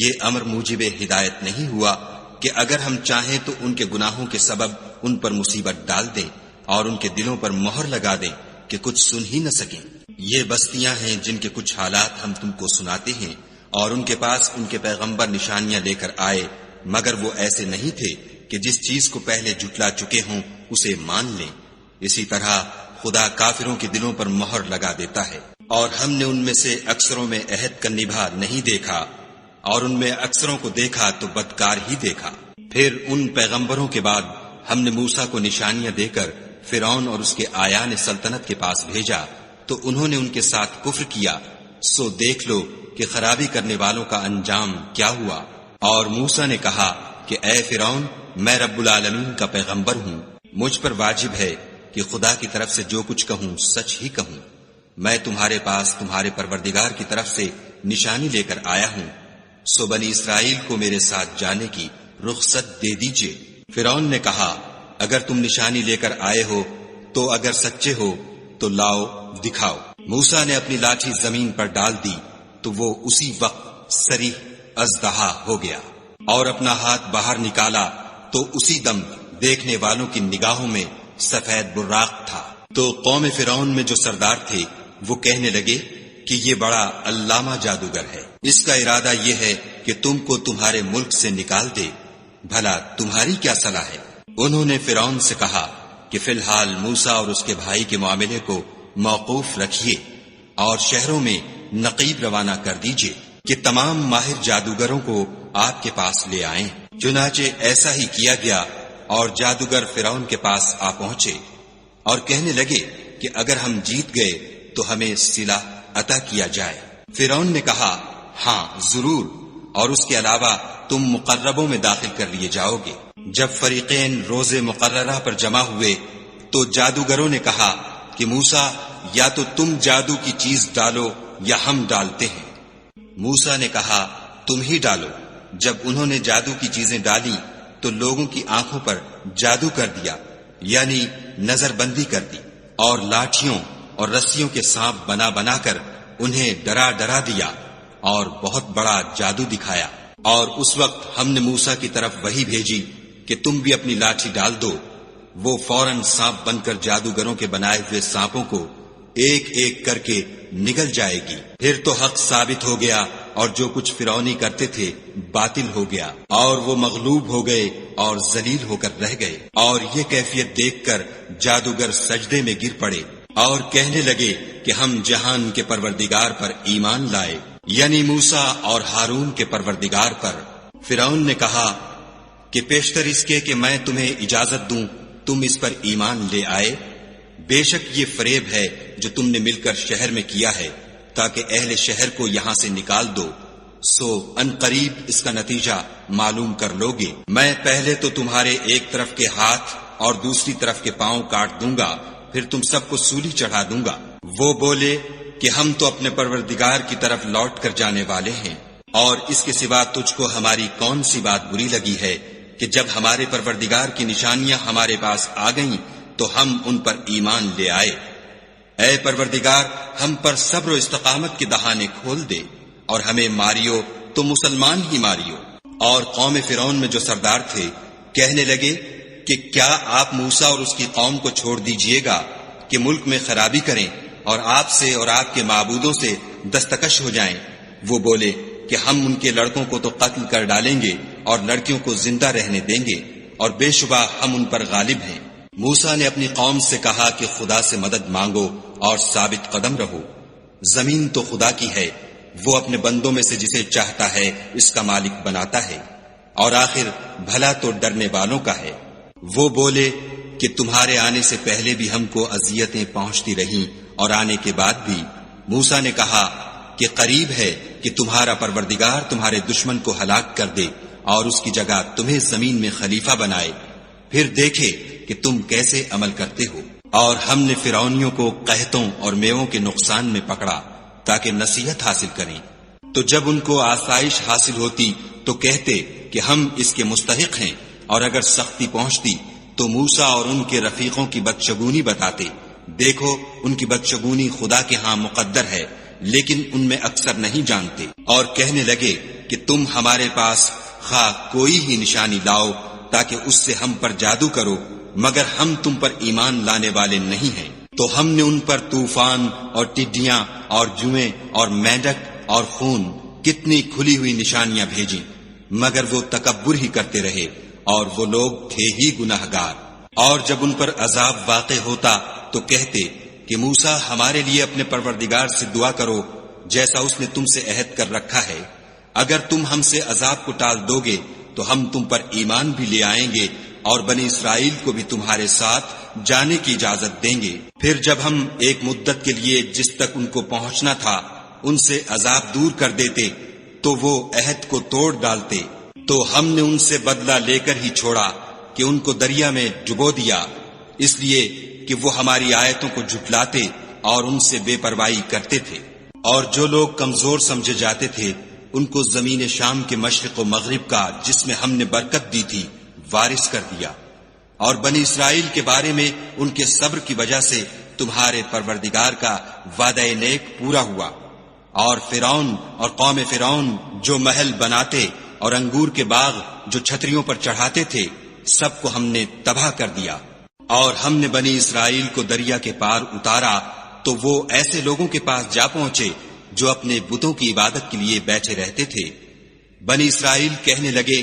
یہ امر موجب ہدایت نہیں ہوا کہ اگر ہم چاہیں تو ان کے گناہوں کے سبب ان پر مصیبت ڈال دیں اور ان کے دلوں پر مہر لگا دیں کہ کچھ سن ہی نہ سکیں؟ یہ بستیاں ہیں جن کے کچھ حالات ہم تم کو سناتے ہیں، اور ان کے پاس ان کے پیغمبر نشانیاں لے کر آئے، مگر وہ ایسے نہیں تھے کہ جس چیز کو پہلے جھٹلا چکے ہوں اسے مان لیں۔ اسی طرح خدا کافروں کے دلوں پر مہر لگا دیتا ہے۔ اور ہم نے ان میں سے اکثروں میں عہد کا نبھا نہیں دیکھا، اور ان میں اکثروں کو دیکھا تو بدکار ہی دیکھا۔ پھر ان پیغمبروں کے بعد ہم نے موسیٰ کو نشانیاں دے کر فرعون اور اس کے آیان سلطنت کے پاس بھیجا، تو انہوں نے ان کے ساتھ کفر کیا، سو دیکھ لو کہ خرابی کرنے والوں کا انجام کیا ہوا۔ اور موسیٰ نے کہا کہ اے فرعون، میں رب العالمین کا پیغمبر ہوں، مجھ پر واجب ہے کہ خدا کی طرف سے جو کچھ کہوں سچ ہی کہوں۔ میں تمہارے پاس تمہارے پروردگار کی طرف سے نشانی لے کر آیا ہوں، سو بنی اسرائیل کو میرے ساتھ جانے کی رخصت دے دیجیے۔ فرعون نے کہا اگر تم نشانی لے کر آئے ہو تو اگر سچے ہو تو لاؤ دکھاؤ۔ موسیٰ نے اپنی لاٹھی زمین پر ڈال دی تو وہ اسی وقت صریح اژدہا ہو گیا، اور اپنا ہاتھ باہر نکالا تو اسی دم دیکھنے والوں کی نگاہوں میں سفید براق تھا۔ تو قوم فرعون میں جو سردار تھے وہ کہنے لگے کہ یہ بڑا علامہ جادوگر ہے، اس کا ارادہ یہ ہے کہ تم کو تمہارے ملک سے نکال دے، بھلا تمہاری کیا صلاح ہے؟ انہوں نے فرعون سے کہا کہ فی الحال موسیٰ اور اس کے بھائی کے معاملے کو موقوف رکھیے، اور شہروں میں نقیب روانہ کر دیجئے کہ تمام ماہر جادوگروں کو آپ کے پاس لے آئیں۔ چنانچہ ایسا ہی کیا گیا اور جادوگر فرعون کے پاس آ پہنچے اور کہنے لگے کہ اگر ہم جیت گئے تو ہمیں صلہ عطا کیا جائے۔ فرعون نے کہا ہاں ضرور، اور اس کے علاوہ تم مقربوں میں داخل کر لیے جاؤ گے۔ جب فریقین روز مقررہ پر جمع ہوئے تو جادوگروں نے کہا کہ موسیٰ یا تو تم جادو کی چیز ڈالو یا ہم ڈالتے ہیں۔ موسیٰ نے کہا تم ہی ڈالو۔ جب انہوں نے جادو کی چیزیں ڈالی تو لوگوں کی آنکھوں پر جادو کر دیا، یعنی نظر بندی کر دی، اور لاٹھیوں اور رسیوں کے سانپ بنا بنا کر انہیں ڈرا ڈرا دیا اور بہت بڑا جادو دکھایا۔ اور اس وقت ہم نے موسیٰ کی طرف وحی بھیجی کہ تم بھی اپنی لاٹھی ڈال دو۔ وہ فوراً سانپ بن کر جادوگروں کے بنائے ہوئے سانپوں کو ایک ایک کر کے نگل جائے گی۔ پھر تو حق ثابت ہو گیا اور جو کچھ فرعونی کرتے تھے باطل ہو گیا، اور وہ مغلوب ہو گئے اور ذلیل ہو کر رہ گئے۔ اور یہ کیفیت دیکھ کر جادوگر سجدے میں گر پڑے اور کہنے لگے کہ ہم جہان کے پروردگار پر ایمان لائے، یعنی موسیٰ اور ہارون کے پروردگار پر۔ فرعون نے کہا کہ پیشتر اس کے کہ میں تمہیں اجازت دوں تم اس پر ایمان لے آئے، بے شک یہ فریب ہے جو تم نے مل کر شہر میں کیا ہے تاکہ اہل شہر کو یہاں سے نکال دو، سو ان قریب اس کا نتیجہ معلوم کر لوگے۔ میں پہلے تو تمہارے ایک طرف کے ہاتھ اور دوسری طرف کے پاؤں کاٹ دوں گا، پھر تم سب کو سولی چڑھا دوں گا۔ وہ بولے کہ ہم تو اپنے پروردگار کی طرف لوٹ کر جانے والے ہیں، اور اس کے سوا تجھ کو ہماری کون سی بات بری لگی ہے کہ جب ہمارے پروردگار کی نشانیاں ہمارے پاس آ گئیں تو ہم ان پر ایمان لے آئے۔ اے پروردگار، ہم پر صبر و استقامت کے دہانے کھول دے اور ہمیں ماریو تو مسلمان ہی ماریو۔ اور قوم فرعون میں جو سردار تھے کہنے لگے کہ کیا آپ موسیٰ اور اس کی قوم کو چھوڑ دیجئے گا کہ ملک میں خرابی کریں اور آپ سے اور آپ کے معبودوں سے دستکش ہو جائیں۔ وہ بولے کہ ہم ان کے لڑکوں کو تو قتل کر ڈالیں گے اور لڑکیوں کو زندہ رہنے دیں گے، اور بے شبہ ہم ان پر غالب ہیں۔ موسیٰ نے اپنی قوم سے کہا کہ خدا سے مدد مانگو اور ثابت قدم رہو۔ زمین تو خدا کی ہے، وہ اپنے بندوں میں سے جسے چاہتا ہے اس کا مالک بناتا ہے، اور آخر بھلا تو ڈرنے والوں کا ہے۔ وہ بولے کہ تمہارے آنے سے پہلے بھی ہم کو اذیتیں پہنچتی رہیں اور آنے کے بعد بھی۔ موسیٰ نے کہا کہ قریب ہے کہ تمہارا پروردگار تمہارے دشمن کو ہلاک کر دے اور اس کی جگہ تمہیں زمین میں خلیفہ بنائے، پھر دیکھے کہ تم کیسے عمل کرتے ہو۔ اور ہم نے فرعونیوں کو قحطوں اور میووں کے نقصان میں پکڑا تاکہ نصیحت حاصل کریں، تو جب ان کو آسائش حاصل ہوتی تو کہتے کہ ہم اس کے مستحق ہیں، اور اگر سختی پہنچتی تو موسیٰ اور ان کے رفیقوں کی بدشگونی بتاتے۔ دیکھو ان کی بدشگونی خدا کے ہاں مقدر ہے، لیکن ان میں اکثر نہیں جانتے۔ اور کہنے لگے کہ تم ہمارے پاس خواہ کوئی ہی نشانی لاؤ تاکہ اس سے ہم پر جادو کرو، مگر ہم تم پر ایمان لانے والے نہیں ہیں۔ تو ہم نے ان پر طوفان اور ٹڈیاں اور جوئیں اور مینڈک اور خون کتنی کھلی ہوئی نشانیاں بھیجیں، مگر وہ تکبر ہی کرتے رہے، اور وہ لوگ تھے ہی گناہگار۔ اور جب ان پر عذاب واقع ہوتا تو کہتے کہ موسیٰ ہمارے لیے اپنے پروردگار سے دعا کرو جیسا اس نے تم سے عہد کر رکھا ہے، اگر تم ہم سے عذاب کو ٹال دو گے تو ہم تم پر ایمان بھی لے آئیں گے اور بنی اسرائیل کو بھی تمہارے ساتھ جانے کی اجازت دیں گے۔ پھر جب ہم ایک مدت کے لیے جس تک ان کو پہنچنا تھا ان سے عذاب دور کر دیتے تو وہ عہد کو توڑ ڈالتے، تو ہم نے ان سے بدلہ لے کر ہی چھوڑا کہ ان کو دریا میں ڈبو دیا، اس لیے کہ وہ ہماری آیتوں کو جھٹلاتے اور ان سے بے پرواہی کرتے تھے۔ اور جو لوگ کمزور سمجھے جاتے تھے ان کو زمین شام کے مشرق و مغرب کا جس میں ہم نے برکت دی تھی وارث کر دیا۔ اور بنی اسرائیل کے بارے میں ان کے صبر کی وجہ سے تمہارے پروردگار کا وعدہ نیک پورا ہوا۔ اور فرعون اور قوم فرعون جو محل بناتے اور انگور کے باغ جو چھتریوں پر چڑھاتے تھے سب کو ہم نے تباہ کر دیا۔ اور ہم نے بنی اسرائیل کو دریا کے پار اتارا تو وہ ایسے لوگوں کے پاس جا پہنچے جو اپنے بتوں کی عبادت کے لیے بیٹھے رہتے تھے۔ بنی اسرائیل کہنے لگے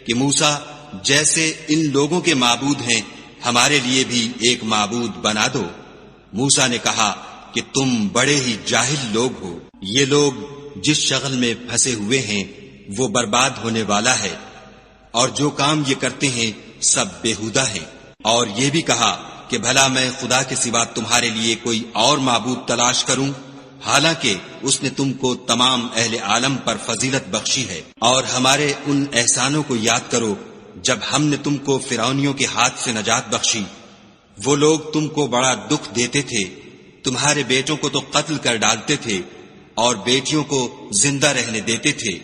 کہ موسیٰ جیسے ان لوگوں کے معبود ہیں ہمارے لیے بھی ایک معبود بنا دو۔ موسیٰ نے کہا کہ تم بڑے ہی جاہل لوگ ہو. یہ لوگ جس شغل میں پھنسے ہوئے ہیں وہ برباد ہونے والا ہے، اور جو کام یہ کرتے ہیں سب بیہودہ ہیں. اور یہ بھی کہا کہ بھلا میں خدا کے سوا تمہارے لیے کوئی اور معبود تلاش کروں، حالانکہ اس نے تم کو تمام اہل عالم پر فضیلت بخشی ہے. اور ہمارے ان احسانوں کو یاد کرو جب ہم نے تم کو فرعونیوں کے ہاتھ سے نجات بخشی. وہ لوگ تم کو بڑا دکھ دیتے تھے، تمہارے بیٹوں کو تو قتل کر ڈالتے تھے اور بیٹیوں کو زندہ رہنے دیتے تھے،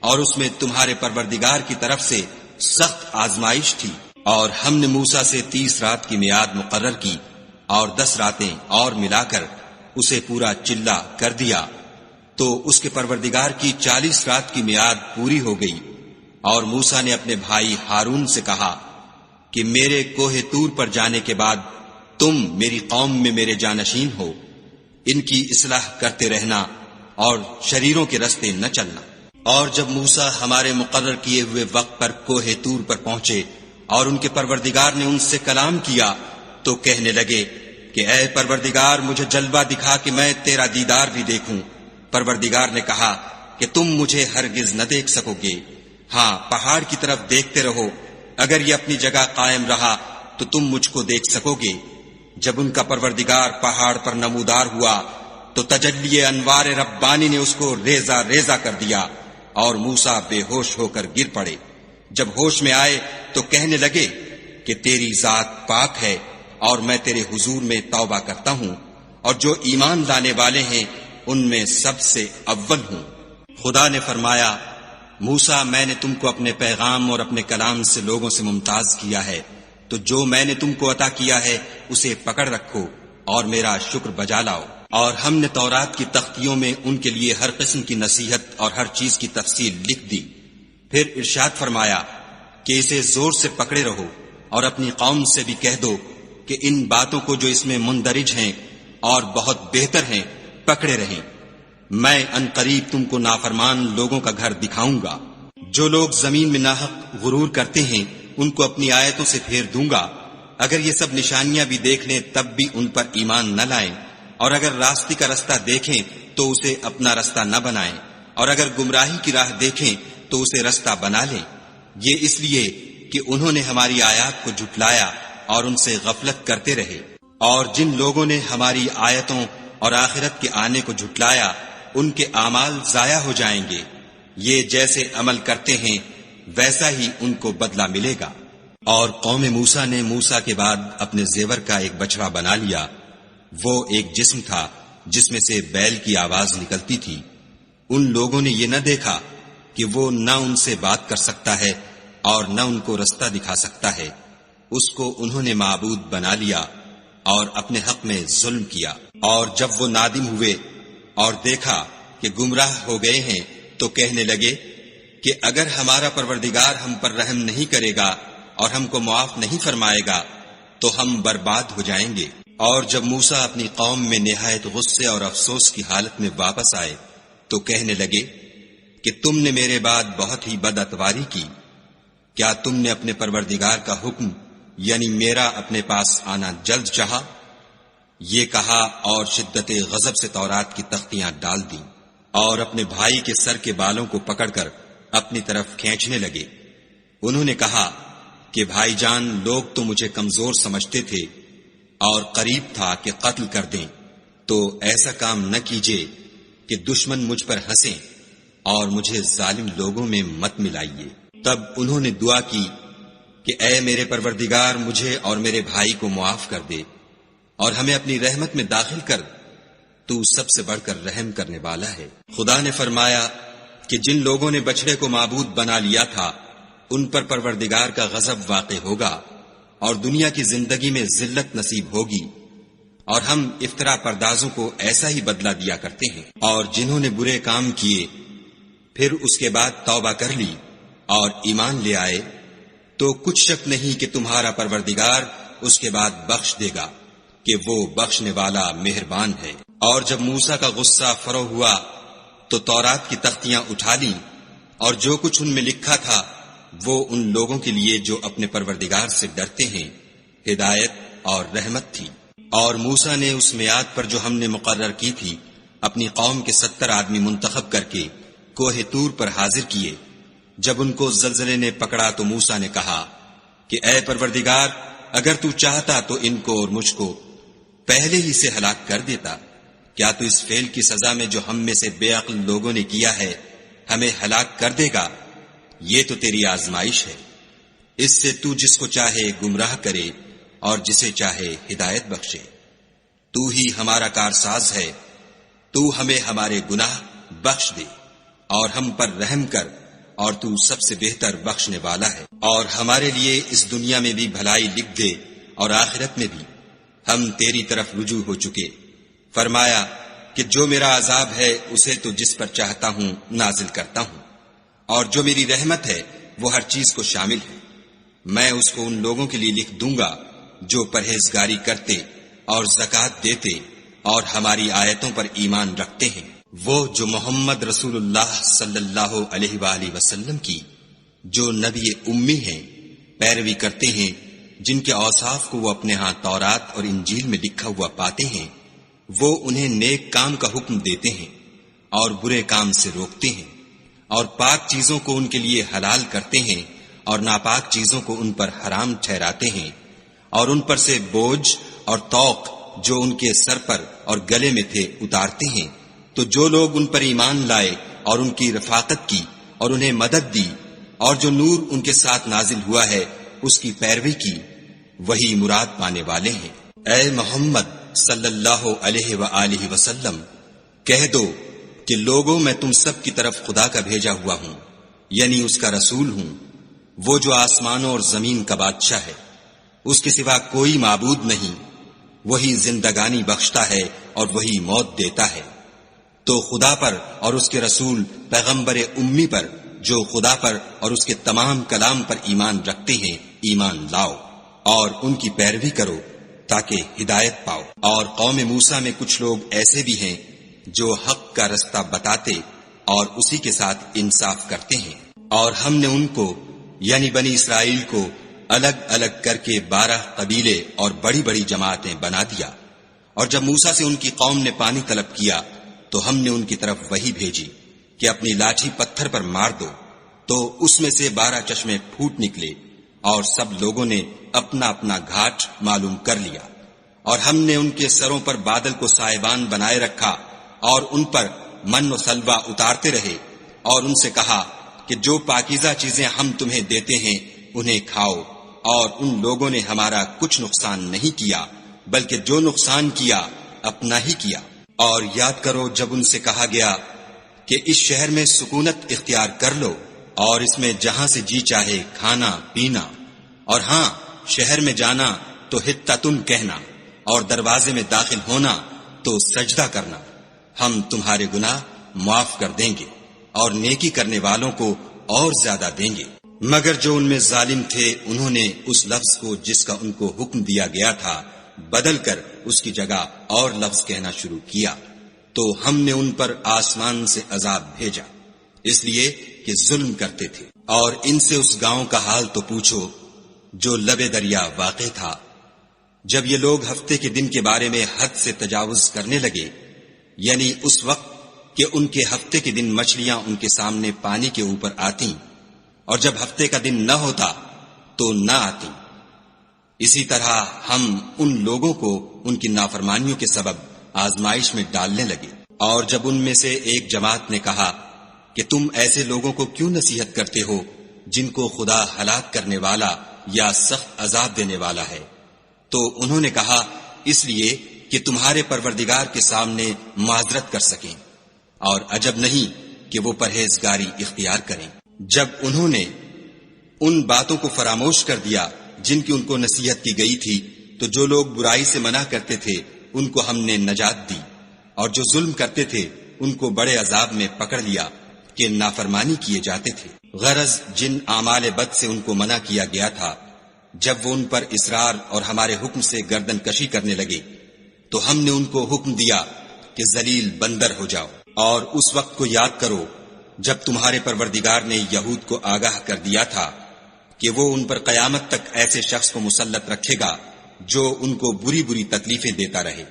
اور اس میں تمہارے پروردگار کی طرف سے سخت آزمائش تھی. اور ہم نے موسیٰ سے 30 رات کی میعاد مقرر کی اور 10 راتیں اور ملا کر اسے پورا چلہ کر دیا، تو اس کے پروردگار کی 40 رات کی میعاد پوری ہو گئی. اور موسیٰ نے اپنے بھائی ہارون سے کہا کہ میرے کوہ طور پر جانے کے بعد تم میری قوم میں میرے جانشین ہو، ان کی اصلاح کرتے رہنا اور شریروں کے رستے نہ چلنا. اور جب موسیٰ ہمارے مقرر کیے ہوئے وقت پر کوہ طور پر پہنچے اور ان کے پروردگار نے ان سے کلام کیا تو کہنے لگے کہ اے پروردگار مجھے جلوہ دکھا کہ میں تیرا دیدار بھی دیکھوں. پروردگار نے کہا کہ تم مجھے ہرگز نہ دیکھ سکو گے، ہاں پہاڑ کی طرف دیکھتے رہو، اگر یہ اپنی جگہ قائم رہا تو تم مجھ کو دیکھ سکو گے. جب ان کا پروردگار پہاڑ پر نمودار ہوا تو تجلی انوار ربانی نے اس کو ریزہ ریزہ کر دیا اور موسیٰ بے ہوش ہو کر گر پڑے. جب ہوش میں آئے تو کہنے لگے کہ تیری ذات پاک ہے اور میں تیرے حضور میں توبہ کرتا ہوں، اور جو ایمان لانے والے ہیں ان میں سب سے اول ہوں. خدا نے فرمایا موسیٰ میں نے تم کو اپنے پیغام اور اپنے کلام سے لوگوں سے ممتاز کیا ہے، تو جو میں نے تم کو عطا کیا ہے اسے پکڑ رکھو اور میرا شکر بجا لاؤ. اور ہم نے تورات کی تختیوں میں ان کے لیے ہر قسم کی نصیحت اور ہر چیز کی تفصیل لکھ دی. پھر ارشاد فرمایا کہ اسے زور سے پکڑے رہو اور اپنی قوم سے بھی کہہ دو کہ ان باتوں کو جو اس میں مندرج ہیں اور بہت بہتر ہیں پکڑے رہیں. میں ان قریب تم کو نافرمان لوگوں کا گھر دکھاؤں گا. جو لوگ زمین میں ناحق غرور کرتے ہیں ان کو اپنی آیتوں سے پھیر دوں گا. اگر یہ سب نشانیاں بھی دیکھ لیں تب بھی ان پر ایمان نہ لائیں، اور اگر راستے کا رستہ دیکھیں تو اسے اپنا رستہ نہ بنائیں، اور اگر گمراہی کی راہ دیکھیں تو اسے رستہ بنا لیں. یہ اس لیے کہ انہوں نے ہماری آیات کو جھٹلایا اور ان سے غفلت کرتے رہے. اور جن لوگوں نے ہماری آیتوں اور آخرت کے آنے کو جھٹلایا ان کے اعمال ضائع ہو جائیں گے. یہ جیسے عمل کرتے ہیں ویسا ہی ان کو بدلہ ملے گا. اور قوم موسیٰ نے موسیٰ کے بعد اپنے زیور کا ایک بچڑا بنا لیا. وہ ایک جسم تھا جس میں سے بیل کی آواز نکلتی تھی. ان لوگوں نے یہ نہ دیکھا کہ وہ نہ ان سے بات کر سکتا ہے اور نہ ان کو رستہ دکھا سکتا ہے. اس کو انہوں نے معبود بنا لیا اور اپنے حق میں ظلم کیا. اور جب وہ نادم ہوئے اور دیکھا کہ گمراہ ہو گئے ہیں تو کہنے لگے کہ اگر ہمارا پروردگار ہم پر رحم نہیں کرے گا اور ہم کو معاف نہیں فرمائے گا تو ہم برباد ہو جائیں گے. اور جب موسیٰ اپنی قوم میں نہایت غصے اور افسوس کی حالت میں واپس آئے تو کہنے لگے کہ تم نے میرے بعد بہت ہی بد اتواری کی. کیا تم نے اپنے پروردگار کا حکم یعنی میرا اپنے پاس آنا جلد چاہا؟ یہ کہا اور شدت غضب سے تورات کی تختیاں ڈال دیں اور اپنے بھائی کے سر کے بالوں کو پکڑ کر اپنی طرف کھینچنے لگے. انہوں نے کہا کہ بھائی جان لوگ تو مجھے کمزور سمجھتے تھے اور قریب تھا کہ قتل کر دیں، تو ایسا کام نہ کیجیے کہ دشمن مجھ پر ہنسیں اور مجھے ظالم لوگوں میں مت ملائیے. تب انہوں نے دعا کی کہ اے میرے پروردگار مجھے اور میرے بھائی کو معاف کر دے اور ہمیں اپنی رحمت میں داخل کر، تو سب سے بڑھ کر رحم کرنے والا ہے. خدا نے فرمایا کہ جن لوگوں نے بچڑے کو معبود بنا لیا تھا ان پر پروردگار کا غضب واقع ہوگا اور دنیا کی زندگی میں ذلت نصیب ہوگی، اور ہم افترا پردازوں کو ایسا ہی بدلہ دیا کرتے ہیں. اور جنہوں نے برے کام کیے پھر اس کے بعد توبہ کر لی اور ایمان لے آئے تو کچھ شک نہیں کہ تمہارا پروردگار اس کے بعد بخش دے گا کہ وہ بخشنے والا مہربان ہے. اور جب موسیٰ کا غصہ فرو ہوا تو تورات کی تختیاں اٹھا لیں اور جو کچھ ان میں لکھا تھا وہ ان لوگوں کے لیے جو اپنے پروردگار سے ڈرتے ہیں ہدایت اور رحمت تھی. اور موسیٰ نے اس میعاد پر جو ہم نے مقرر کی تھی اپنی قوم کے 70 آدمی منتخب کر کے کوہ طور پر حاضر کیے۔ جب ان کو زلزلے نے پکڑا تو موسیٰ نے کہا کہ اے پروردگار، اگر تو چاہتا تو ان کو اور مجھ کو پہلے ہی سے ہلاک کر دیتا۔ کیا تو اس فعل کی سزا میں جو ہم میں سے بے عقل لوگوں نے کیا ہے ہمیں ہلاک کر دے گا؟ یہ تو تیری آزمائش ہے، اس سے تو جس کو چاہے گمراہ کرے اور جسے چاہے ہدایت بخشے۔ تو ہی ہمارا کارساز ہے، تو ہمیں ہمارے گناہ بخش دے اور ہم پر رحم کر، اور تو سب سے بہتر بخشنے والا ہے۔ اور ہمارے لیے اس دنیا میں بھی بھلائی لکھ دے اور آخرت میں بھی، ہم تیری طرف رجوع ہو چکے۔ فرمایا کہ جو میرا عذاب ہے اسے تو جس پر چاہتا ہوں نازل کرتا ہوں، اور جو میری رحمت ہے وہ ہر چیز کو شامل ہے۔ میں اس کو ان لوگوں کے لیے لکھ دوں گا جو پرہیزگاری کرتے اور زکوٰۃ دیتے اور ہماری آیتوں پر ایمان رکھتے ہیں، وہ جو محمد رسول اللہ صلی اللہ علیہ وآلہ وسلم کی، جو نبی امی ہیں، پیروی کرتے ہیں، جن کے اوصاف کو وہ اپنے ہاں تورات اور انجیل میں لکھا ہوا پاتے ہیں۔ وہ انہیں نیک کام کا حکم دیتے ہیں اور برے کام سے روکتے ہیں، اور پاک چیزوں کو ان کے لیے حلال کرتے ہیں اور ناپاک چیزوں کو ان پر حرام ٹھہراتے ہیں، اور ان پر سے بوجھ اور طوق جو ان کے سر پر اور گلے میں تھے اتارتے ہیں۔ تو جو لوگ ان پر ایمان لائے اور ان کی رفاقت کی اور انہیں مدد دی، اور جو نور ان کے ساتھ نازل ہوا ہے اس کی پیروی کی، وہی مراد پانے والے ہیں۔ اے محمد صلی اللہ علیہ وآلہ وسلم، کہہ دو کہ لوگوں میں تم سب کی طرف خدا کا بھیجا ہوا ہوں، یعنی اس کا رسول ہوں، وہ جو آسمانوں اور زمین کا بادشاہ ہے، اس کے سوا کوئی معبود نہیں، وہی زندگانی بخشتا ہے اور وہی موت دیتا ہے۔ تو خدا پر اور اس کے رسول پیغمبر امی پر جو خدا پر اور اس کے تمام کلام پر ایمان رکھتے ہیں ایمان لاؤ، اور ان کی پیروی کرو تاکہ ہدایت پاؤ۔ اور قوم موسیٰ میں کچھ لوگ ایسے بھی ہیں جو حق کا رستہ بتاتے اور اسی کے ساتھ انصاف کرتے ہیں، اور ہم نے ان کو یعنی بنی اسرائیل کو الگ الگ کر کے 12 قبیلے اور بڑی بڑی جماعتیں بنا دیا۔ اور جب موسیٰ سے ان کی قوم نے پانی طلب کیا تو ہم نے ان کی طرف وحی بھیجی کہ اپنی لاٹھی پتھر پر مار دو، تو اس میں سے 12 چشمے پھوٹ نکلے، اور سب لوگوں نے اپنا اپنا گھاٹ معلوم کر لیا۔ اور ہم نے ان کے سروں پر بادل کو سائبان بنائے رکھا اور ان پر من و سلوہ اتارتے رہے، اور ان سے کہا کہ جو پاکیزہ چیزیں ہم تمہیں دیتے ہیں انہیں کھاؤ۔ اور ان لوگوں نے ہمارا کچھ نقصان نہیں کیا، بلکہ جو نقصان کیا اپنا ہی کیا۔ اور یاد کرو جب ان سے کہا گیا کہ اس شہر میں سکونت اختیار کر لو اور اس میں جہاں سے جی چاہے کھانا پینا، اور ہاں شہر میں جانا تو حطتن کہنا، اور دروازے میں داخل ہونا تو سجدہ کرنا، ہم تمہارے گناہ معاف کر دیں گے اور نیکی کرنے والوں کو اور زیادہ دیں گے۔ مگر جو ان میں ظالم تھے انہوں نے اس لفظ کو جس کا ان کو حکم دیا گیا تھا بدل کر اس کی جگہ اور لفظ کہنا شروع کیا، تو ہم نے ان پر آسمان سے عذاب بھیجا، اس لیے کہ ظلم کرتے تھے۔ اور ان سے اس گاؤں کا حال تو پوچھو جو لبے دریا واقع تھا۔ جب یہ لوگ ہفتے کے دن کے بارے میں حد سے تجاوز کرنے لگے، یعنی اس وقت کہ ان کے ہفتے کے دن مچھلیاں ان کے سامنے پانی کے اوپر آتیں، اور جب ہفتے کا دن نہ ہوتا تو نہ آتیں، اسی طرح ہم ان لوگوں کو ان کی نافرمانیوں کے سبب آزمائش میں ڈالنے لگے۔ اور جب ان میں سے ایک جماعت نے کہا کہ تم ایسے لوگوں کو کیوں نصیحت کرتے ہو جن کو خدا ہلاک کرنے والا یا سخت عذاب دینے والا ہے، تو انہوں نے کہا اس لیے کہ تمہارے پروردگار کے سامنے معذرت کر سکیں، اور عجب نہیں کہ وہ پرہیزگاری اختیار کریں۔ جب انہوں نے ان باتوں کو فراموش کر دیا جن کی ان کو نصیحت کی گئی تھی، تو جو لوگ برائی سے منع کرتے تھے ان کو ہم نے نجات دی، اور جو ظلم کرتے تھے ان کو بڑے عذاب میں پکڑ لیا کہ نافرمانی کیے جاتے تھے۔ غرض جن اعمال بد سے ان کو منع کیا گیا تھا، جب وہ ان پر اصرار اور ہمارے حکم سے گردن کشی کرنے لگے تو ہم نے ان کو حکم دیا کہ ذلیل بندر ہو جاؤ۔ اور اس وقت کو یاد کرو جب تمہارے پروردگار نے یہود کو آگاہ کر دیا تھا کہ وہ ان پر قیامت تک ایسے شخص کو مسلط رکھے گا جو ان کو بری بری تکلیفیں دیتا رہے۔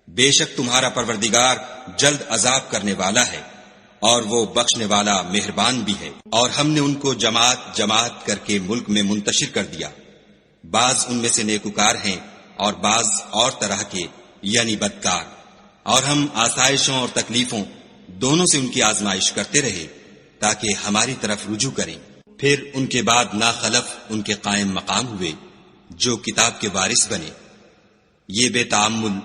بے شک تمہارا پروردگار جلد عذاب کرنے والا ہے اور وہ بخشنے والا مہربان بھی ہے۔ اور ہم نے ان کو جماعت جماعت کر کے ملک میں منتشر کر دیا، بعض ان میں سے نیکوکار ہیں اور بعض اور طرح کے یعنی بدکار، اور ہم آسائشوں اور تکلیفوں دونوں سے ان کی آزمائش کرتے رہے تاکہ ہماری طرف رجوع کریں۔ پھر ان کے بعد ناخلف ان کے قائم مقام ہوئے جو کتاب کے وارث بنے، یہ بے تعمل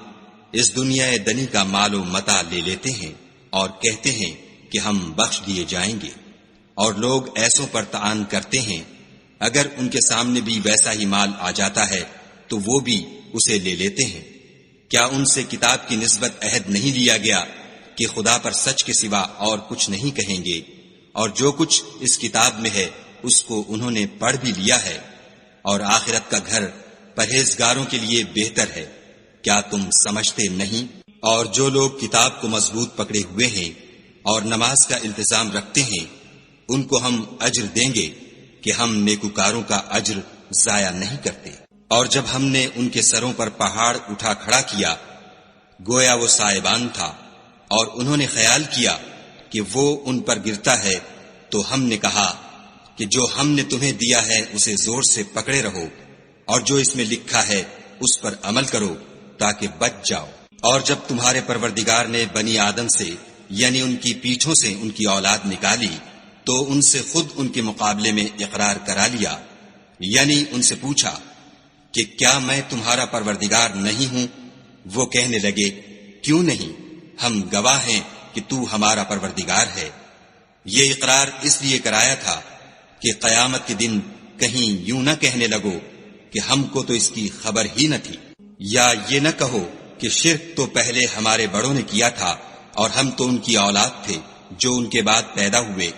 اس دنیا دنی کا مال و متاع لے لیتے ہیں اور کہتے ہیں کہ ہم بخش دیے جائیں گے، اور لوگ ایسوں پر طعن کرتے ہیں اگر ان کے سامنے بھی ویسا ہی مال آ جاتا ہے تو وہ بھی اسے لے لیتے ہیں۔ کیا ان سے کتاب کی نسبت عہد نہیں لیا گیا کہ خدا پر سچ کے سوا اور کچھ نہیں کہیں گے، اور جو کچھ اس کتاب میں ہے اس کو انہوں نے پڑھ بھی لیا ہے، اور آخرت کا گھر پرہیزگاروں کے لیے بہتر ہے، کیا تم سمجھتے نہیں؟ اور جو لوگ کتاب کو مضبوط پکڑے ہوئے ہیں اور نماز کا التزام رکھتے ہیں ان کو ہم اجر دیں گے کہ ہم نیکوکاروں کا اجر ضائع نہیں کرتے۔ اور جب ہم نے ان کے سروں پر پہاڑ اٹھا کھڑا کیا گویا وہ سائبان تھا، اور انہوں نے خیال کیا کہ وہ ان پر گرتا ہے، تو ہم نے کہا کہ جو ہم نے تمہیں دیا ہے اسے زور سے پکڑے رہو، اور جو اس میں لکھا ہے اس پر عمل کرو تاکہ بچ جاؤ۔ اور جب تمہارے پروردگار نے بنی آدم سے یعنی ان کی پیٹھوں سے ان کی اولاد نکالی تو ان سے خود ان کے مقابلے میں اقرار کرا لیا، یعنی ان سے پوچھا کہ کیا میں تمہارا پروردگار نہیں ہوں؟ وہ کہنے لگے کیوں نہیں، ہم گواہ ہیں کہ تو ہمارا پروردگار ہے۔ یہ اقرار اس لیے کرایا تھا کہ قیامت کے دن کہیں یوں نہ کہنے لگو کہ ہم کو تو اس کی خبر ہی نہ تھی، یا یہ نہ کہو کہ شرک تو پہلے ہمارے بڑوں نے کیا تھا اور ہم تو ان کی اولاد تھے جو ان کے بعد پیدا ہوئے،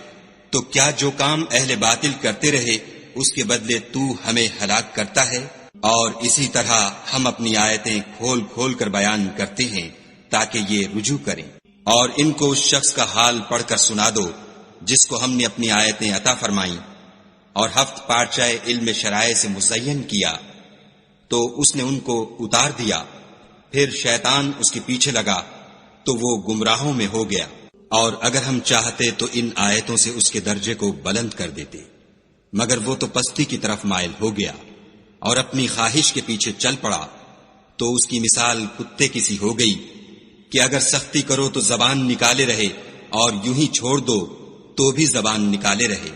تو کیا جو کام اہل باطل کرتے رہے اس کے بدلے تو ہمیں ہلاک کرتا ہے؟ اور اسی طرح ہم اپنی آیتیں کھول کھول کر بیان کرتے ہیں تاکہ یہ رجوع کریں۔ اور ان کو اس شخص کا حال پڑھ کر سنا دو جس کو ہم نے اپنی آیتیں عطا فرمائیں اور ہفت پارچہ علم شرائع سے مزین کیا تو اس نے ان کو اتار دیا، پھر شیطان اس کے پیچھے لگا تو وہ گمراہوں میں ہو گیا۔ اور اگر ہم چاہتے تو ان آیتوں سے اس کے درجے کو بلند کر دیتے، مگر وہ تو پستی کی طرف مائل ہو گیا اور اپنی خواہش کے پیچھے چل پڑا، تو اس کی مثال کتے کی سی ہو گئی کہ اگر سختی کرو تو زبان نکالے رہے اور یوں ہی چھوڑ دو تو بھی زبان نکالے رہے۔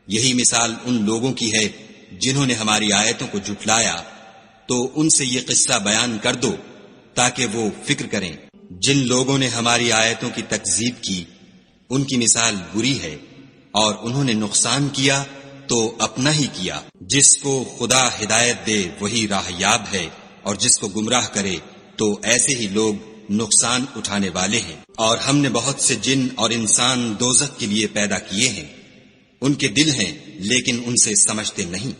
یہی مثال ان لوگوں کی ہے جنہوں نے ہماری آیتوں کو جھٹلایا، تو ان سے یہ قصہ بیان کر دو تاکہ وہ فکر کریں۔ جن لوگوں نے ہماری آیتوں کی تکذیب کی ان کی مثال بری ہے، اور انہوں نے نقصان کیا تو اپنا ہی کیا۔ جس کو خدا ہدایت دے وہی راہ یاب ہے، اور جس کو گمراہ کرے تو ایسے ہی لوگ نقصان اٹھانے والے ہیں۔ اور ہم نے بہت سے جن اور انسان دوزخ کے لیے پیدا کیے ہیں، ان کے دل ہیں لیکن ان سے سمجھتے نہیں،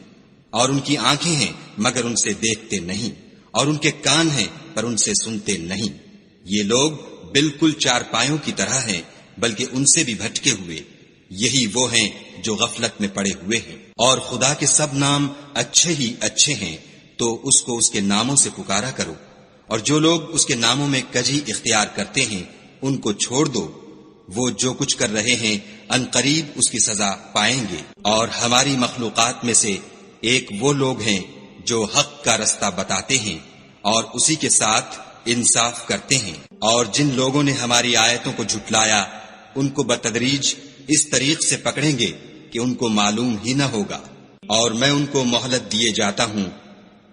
اور ان کی آنکھیں ہیں مگر ان سے دیکھتے نہیں، اور ان کے کان ہیں پر ان سے سنتے نہیں۔ یہ لوگ بالکل چارپایوں کی طرح ہیں بلکہ ان سے بھی بھٹکے ہوئے، یہی وہ ہیں جو غفلت میں پڑے ہوئے ہیں۔ اور خدا کے سب نام اچھے ہی اچھے ہیں تو اس کو اس کے ناموں سے پکارا کرو، اور جو لوگ اس کے ناموں میں کجی اختیار کرتے ہیں ان کو چھوڑ دو، وہ جو کچھ کر رہے ہیں ان قریب اس کی سزا پائیں گے۔ اور ہماری مخلوقات میں سے ایک وہ لوگ ہیں جو حق کا رستہ بتاتے ہیں اور اسی کے ساتھ انصاف کرتے ہیں۔ اور جن لوگوں نے ہماری آیتوں کو جھٹلایا ان کو بتدریج اس طریق سے پکڑیں گے کہ ان کو معلوم ہی نہ ہوگا، اور میں ان کو مہلت دیے جاتا ہوں،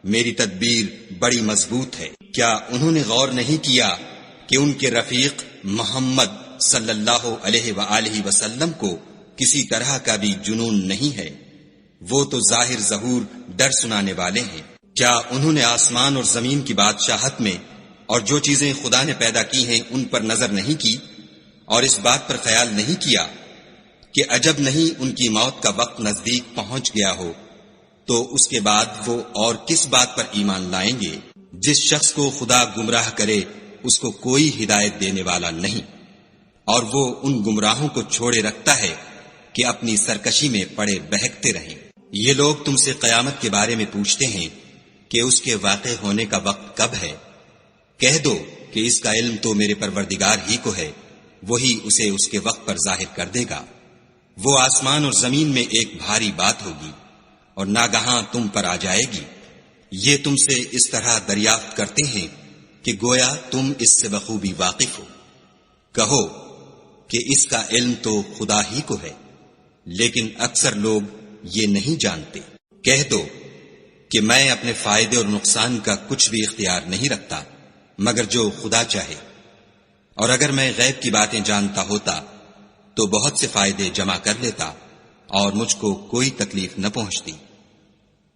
میری تدبیر بڑی مضبوط ہے۔ کیا انہوں نے غور نہیں کیا کہ ان کے رفیق محمد صلی اللہ علیہ وآلہ وسلم کو کسی طرح کا بھی جنون نہیں ہے، وہ تو ظاہر ظہور ڈر سنانے والے ہیں۔ کیا انہوں نے آسمان اور زمین کی بادشاہت میں اور جو چیزیں خدا نے پیدا کی ہیں ان پر نظر نہیں کی، اور اس بات پر خیال نہیں کیا کہ عجب نہیں ان کی موت کا وقت نزدیک پہنچ گیا ہو تو اس کے بعد وہ اور کس بات پر ایمان لائیں گے؟ جس شخص کو خدا گمراہ کرے اس کو کوئی ہدایت دینے والا نہیں، اور وہ ان گمراہوں کو چھوڑے رکھتا ہے کہ اپنی سرکشی میں پڑے بہکتے رہیں۔ یہ لوگ تم سے قیامت کے بارے میں پوچھتے ہیں کہ اس کے واقع ہونے کا وقت کب ہے؟ کہہ دو کہ اس کا علم تو میرے پروردگار ہی کو ہے، وہی اسے اس کے وقت پر ظاہر کر دے گا۔ وہ آسمان اور زمین میں ایک بھاری بات ہوگی اور ناگہاں تم پر آ جائے گی۔ یہ تم سے اس طرح دریافت کرتے ہیں کہ گویا تم اس سے بخوبی واقف ہو۔ کہو کہ اس کا علم تو خدا ہی کو ہے، لیکن اکثر لوگ یہ نہیں جانتے۔ کہہ دو کہ میں اپنے فائدے اور نقصان کا کچھ بھی اختیار نہیں رکھتا مگر جو خدا چاہے، اور اگر میں غیب کی باتیں جانتا ہوتا تو بہت سے فائدے جمع کر لیتا اور مجھ کو کوئی تکلیف نہ پہنچتی۔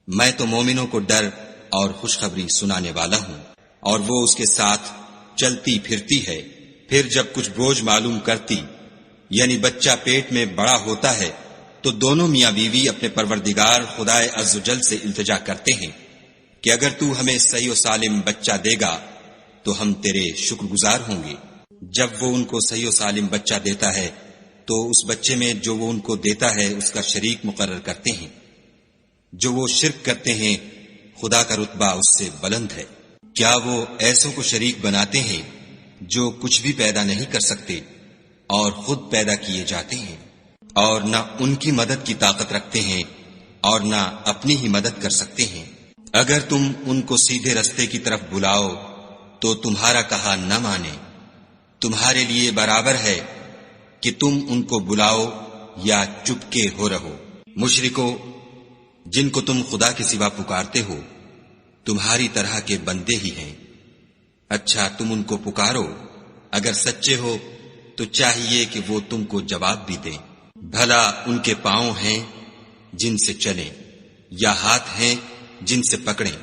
میں تو مومنوں کو ڈر اور خوشخبری سنانے والا ہوں، اور وہ اس کے ساتھ چلتی پھرتی ہے۔ پھر جب کچھ بوجھ معلوم کرتی، یعنی بچہ پیٹ میں بڑا ہوتا ہے، تو دونوں میاں بیوی اپنے پروردگار خدائے عز و جل سے التجا کرتے ہیں کہ اگر تو ہمیں صحیح و سالم بچہ دے گا تو ہم تیرے شکر گزار ہوں گے۔ جب وہ ان کو صحیح و سالم بچہ دیتا ہے تو اس بچے میں جو وہ ان کو دیتا ہے اس کا شریک مقرر کرتے ہیں۔ جو وہ شرک کرتے ہیں خدا کا رتبہ اس سے بلند ہے۔ کیا وہ ایسوں کو شریک بناتے ہیں جو کچھ بھی پیدا نہیں کر سکتے اور خود پیدا کیے جاتے ہیں، اور نہ ان کی مدد کی طاقت رکھتے ہیں اور نہ اپنی ہی مدد کر سکتے ہیں۔ اگر تم ان کو سیدھے رستے کی طرف بلاؤ تو تمہارا کہا نہ مانے۔ تمہارے لیے برابر ہے کہ تم ان کو بلاؤ یا چپکے ہو رہو۔ مشرکو، جن کو تم خدا کے سوا پکارتے ہو تمہاری طرح کے بندے ہی ہیں۔ اچھا تم ان کو پکارو، اگر سچے ہو تو چاہیے کہ وہ تم کو جواب بھی دیں۔ بھلا ان کے پاؤں ہیں جن سے چلیں، یا ہاتھ ہیں جن سے پکڑیں،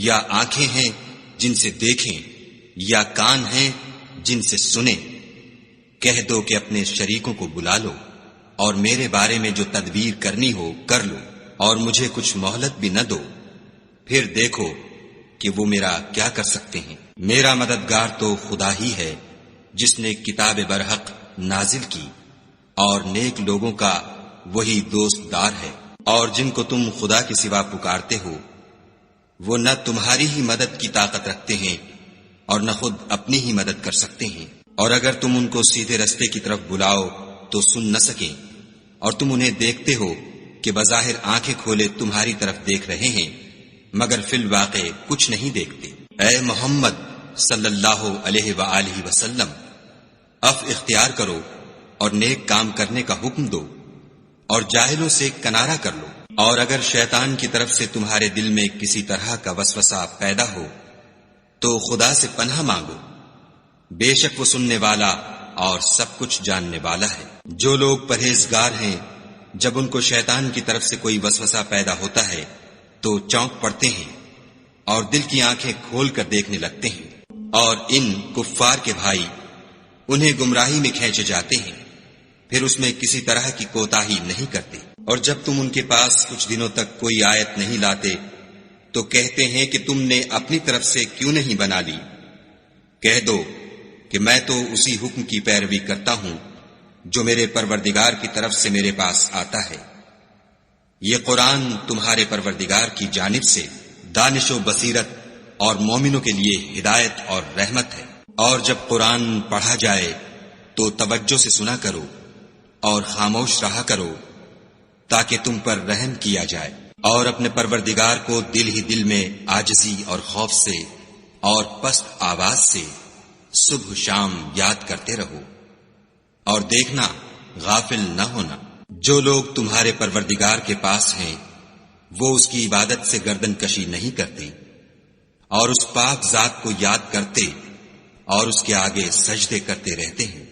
یا آنکھیں ہیں جن سے دیکھیں، یا کان ہیں جن سے سنیں؟ کہہ دو کہ اپنے شریکوں کو بلا لو اور میرے بارے میں جو تدبیر کرنی ہو کر لو، اور مجھے کچھ مہلت بھی نہ دو، پھر دیکھو کہ وہ میرا کیا کر سکتے ہیں۔ میرا مددگار تو خدا ہی ہے جس نے کتاب برحق نازل کی، اور نیک لوگوں کا وہی دوست دار ہے۔ اور جن کو تم خدا کے سوا پکارتے ہو وہ نہ تمہاری ہی مدد کی طاقت رکھتے ہیں اور نہ خود اپنی ہی مدد کر سکتے ہیں، اور اگر تم ان کو سیدھے رستے کی طرف بلاؤ تو سن نہ سکیں، اور تم انہیں دیکھتے ہو کہ بظاہر آنکھیں کھولے تمہاری طرف دیکھ رہے ہیں مگر فی الواقع کچھ نہیں دیکھتے۔ اے محمد صلی اللہ علیہ وآلہ وسلم، عفو اختیار کرو اور نیک کام کرنے کا حکم دو، اور جاہلوں سے کنارہ کر لو۔ اور اگر شیطان کی طرف سے تمہارے دل میں کسی طرح کا وسوسہ پیدا ہو تو خدا سے پناہ مانگو، بے شک وہ سننے والا اور سب کچھ جاننے والا ہے۔ جو لوگ پرہیزگار ہیں جب ان کو شیطان کی طرف سے کوئی وسوسہ پیدا ہوتا ہے تو چونک پڑتے ہیں اور دل کی آنکھیں کھول کر دیکھنے لگتے ہیں، اور ان کفار کے بھائی انہیں گمراہی میں کھینچے جاتے ہیں، پھر اس میں کسی طرح کی کوتاہی نہیں کرتے۔ اور جب تم ان کے پاس کچھ دنوں تک کوئی آیت نہیں لاتے تو کہتے ہیں کہ تم نے اپنی طرف سے کیوں نہیں بنا لی۔ کہہ دو کہ میں تو اسی حکم کی پیروی کرتا ہوں جو میرے پروردگار کی طرف سے میرے پاس آتا ہے۔ یہ قرآن تمہارے پروردگار کی جانب سے دانش و بصیرت اور مومنوں کے لیے ہدایت اور رحمت ہے۔ اور جب قرآن پڑھا جائے تو توجہ سے سنا کرو اور خاموش رہا کرو تاکہ تم پر رحم کیا جائے، اور اپنے پروردگار کو دل ہی دل میں عاجزی اور خوف سے اور پست آواز سے صبح شام یاد کرتے رہو، اور دیکھنا غافل نہ ہونا۔ جو لوگ تمہارے پروردگار کے پاس ہیں وہ اس کی عبادت سے گردن کشی نہیں کرتے اور اس پاک ذات کو یاد کرتے اور اس کے آگے سجدے کرتے رہتے ہیں۔